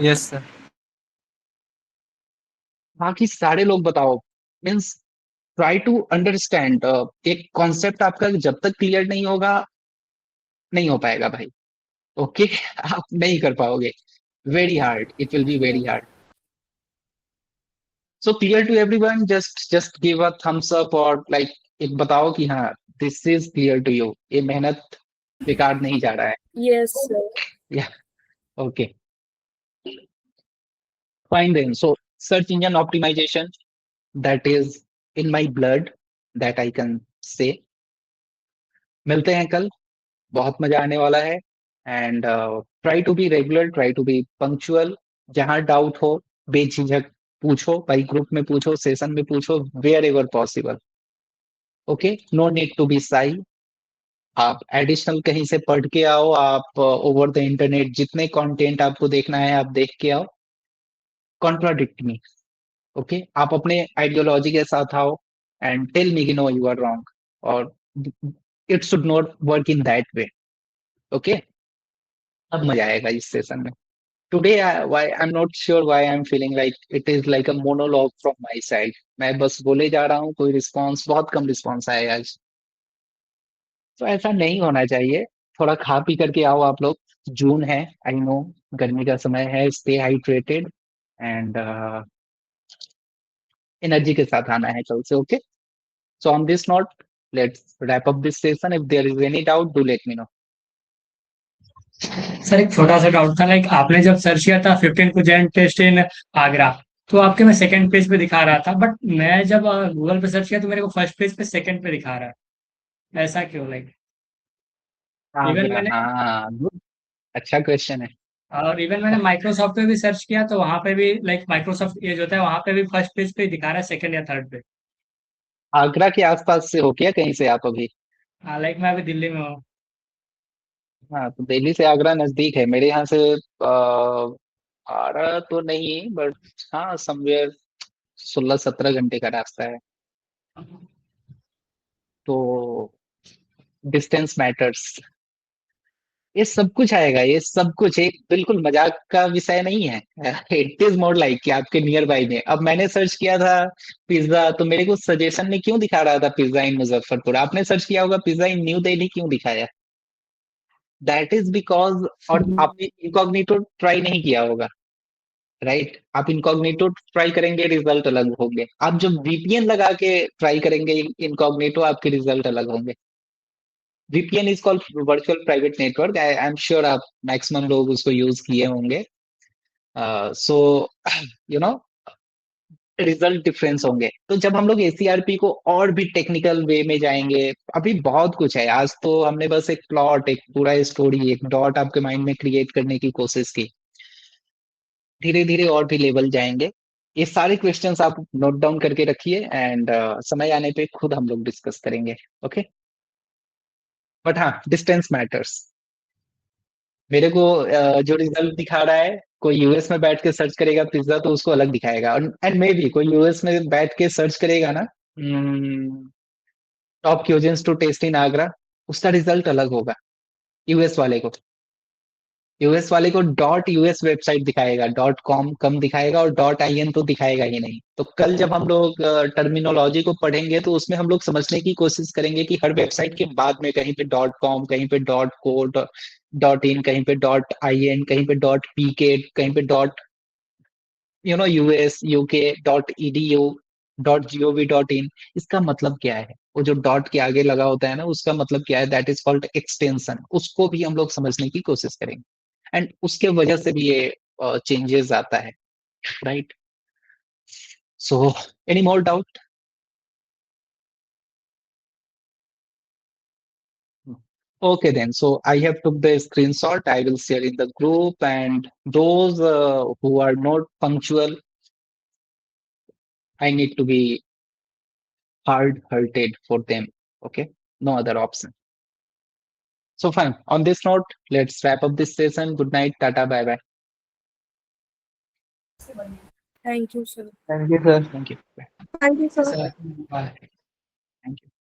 Yes sir.
बाकी सारे लोग बताओ, मीन्स ट्राई टू अंडरस्टैंड। एक कॉन्सेप्ट आपका जब तक क्लियर नहीं होगा, नहीं हो पाएगा भाई। ओके आप नहीं कर पाओगे, very hard, it will be very hard. So clear to everyone, just give a thumbs up or like एक बताओ कि हाँ this is clear to you. ये मेहनत बेकार नहीं जा रहा है.
Yes, sir.
Yeah. Okay. Fine then. So search engine optimization, that is in my blood, that I can say. मिलते हैं कल. बहुत मजा आने वाला है. And try to be regular, try to be punctual. जहाँ डाउट हो बेझिझक पूछो, भाई ग्रुप में पूछो, सेशन में पूछो, wherever possible. Okay, no need to be shy. आप एडिशनल कहीं से पढ़ के आओ, आप ओवर द इंटरनेट जितने कंटेंट आपको देखना है आप देख के आओ. कॉन्ट्राडिक्ट मी. ओके, आप अपने आइडियोलॉजी के साथ आओ एंड टेल मी कि नो यू आर रॉन्ग, और it should not work in that way. Okay, अब मजा आएगा इस सेशन में. Today, I'm not sure why I'm feeling like it is like a monologue from my side. मैं बस बोले जा रहा हूँ, कोई रिस्पॉन्स, बहुत कम रिस्पॉन्स आया आज. तो ऐसा नहीं होना चाहिए. थोड़ा खा पी करके आओ आप लोग. जून है, आई नो, गर्मी का समय है. स्टे हाइड्रेटेड एंड एनर्जी के साथ आना है कल से. Okay, so on this note let's wrap up this session. If there is any doubt do let me know.
Sir एक छोटा सा डाउट था, लाइक आपने जब सर्च किया था 15% टेस्ट इन आगरा, तो आपके में सेकंड पेज पे दिखा रहा था, बट मैं जब गूगल पे सर्च किया तो मेरे को फर्स्ट पेज पे सेकंड पे दिखा रहा है. ऐसा क्यों? लाइक इवन मैंने
हाँ, good. अच्छा क्वेश्चन है.
इवन मैंने माइक्रोसॉफ्ट पे भी सर्च किया तो वहां पे भी लाइक माइक्रोसॉफ्ट ये जो होता है वहां पे भी फर्स्ट पेज पे दिखा रहा है, सेकंड या थर्ड पे.
आगरा के आसपास से हो क्या कहीं से आप अभी?
लाइक मैं अभी दिल्ली में हूँ.
हाँ, तो दिल्ली से आगरा नजदीक है. मेरे यहाँ से आगरा तो नहीं, बट हाँ समवेयर 16-17 घंटे का रास्ता है. तो डिस्टेंस मैटर्स. ये सब कुछ आएगा, ये सब कुछ एक बिल्कुल मजाक का विषय नहीं है. इट इज मोर लाइक कि आपके नियर बाई में. अब मैंने सर्च किया था पिज्जा, तो मेरे को सजेशन में क्यों दिखा रहा था पिज्जा इन मुजफ्फरपुर? आपने सर्च किया होगा पिज्जा इन न्यू दिल्ली, क्यों दिखाया? That is because. और आपने इनकॉग्निटो ट्राई नहीं किया होगा, राइट? आप इनकॉग्निटो ट्राई करेंगे, रिजल्ट अलग होंगे. आप जब वीपीएन लगा के ट्राई करेंगे इनकॉग्निटो, आपके रिजल्ट अलग होंगे. VPN is called virtual private network. I am sure आप मैक्सिमम लोग उसको यूज किए होंगे. So you know result difference होंगे. तो जब हम लोग ACRP को और भी टेक्निकल वे में जाएंगे, अभी बहुत कुछ है. आज तो हमने बस एक प्लॉट, एक पूरा स्टोरी, एक डॉट आपके माइंड में क्रिएट करने की कोशिश की. धीरे धीरे और भी लेवल जाएंगे. ये सारे क्वेश्चंस आप नोट डाउन करके रखिए एंड समय आने पे खुद हम लोग डिस्कस करेंगे. ओके, बट हाँ, डिस्टेंस मैटर्स. मेरे को जो रिजल्ट दिखा रहा है, कोई यूएस में बैठ के सर्च करेगा पिज्जा तो उसको अलग दिखाएगा. एंड मे बी कोई यूएस में बैठ के सर्च करेगा ना, top cuisines to test in Agra, उसका रिजल्ट अलग होगा. यूएस वाले को .US वेबसाइट दिखाएगा, .com कम दिखाएगा, और .in तो दिखाएगा ही नहीं. तो कल जब हम लोग टर्मिनोलॉजी को पढ़ेंगे तो उसमें हम लोग समझने की कोशिश करेंगे कि हर वेबसाइट के बाद में कहीं पे .com, कहीं पे .co, .in, कहीं पे .in, कहीं पे .pk, कहीं पे US, UK, .edu, .gov.in. इसका मतलब क्या है? वो जो डॉट के आगे लगा होता है ना, उसका मतलब क्या है? That is called extension. उसको भी हम लोग समझने की कोशिश करेंगे. एंड उसके वजह से भी ये चेंजेस आता है, right? So any more doubt? Okay then, so I have took the screenshot. I will share in the group, and those who are not punctual, I need to be hard-hearted for them. Okay, no other option. So fine. On this note, let's wrap up this session. Good night, tata, bye bye.
Thank you, sir.
Thank you, sir.
Thank you.
Thank you, sir.
Sir, bye.
Thank you.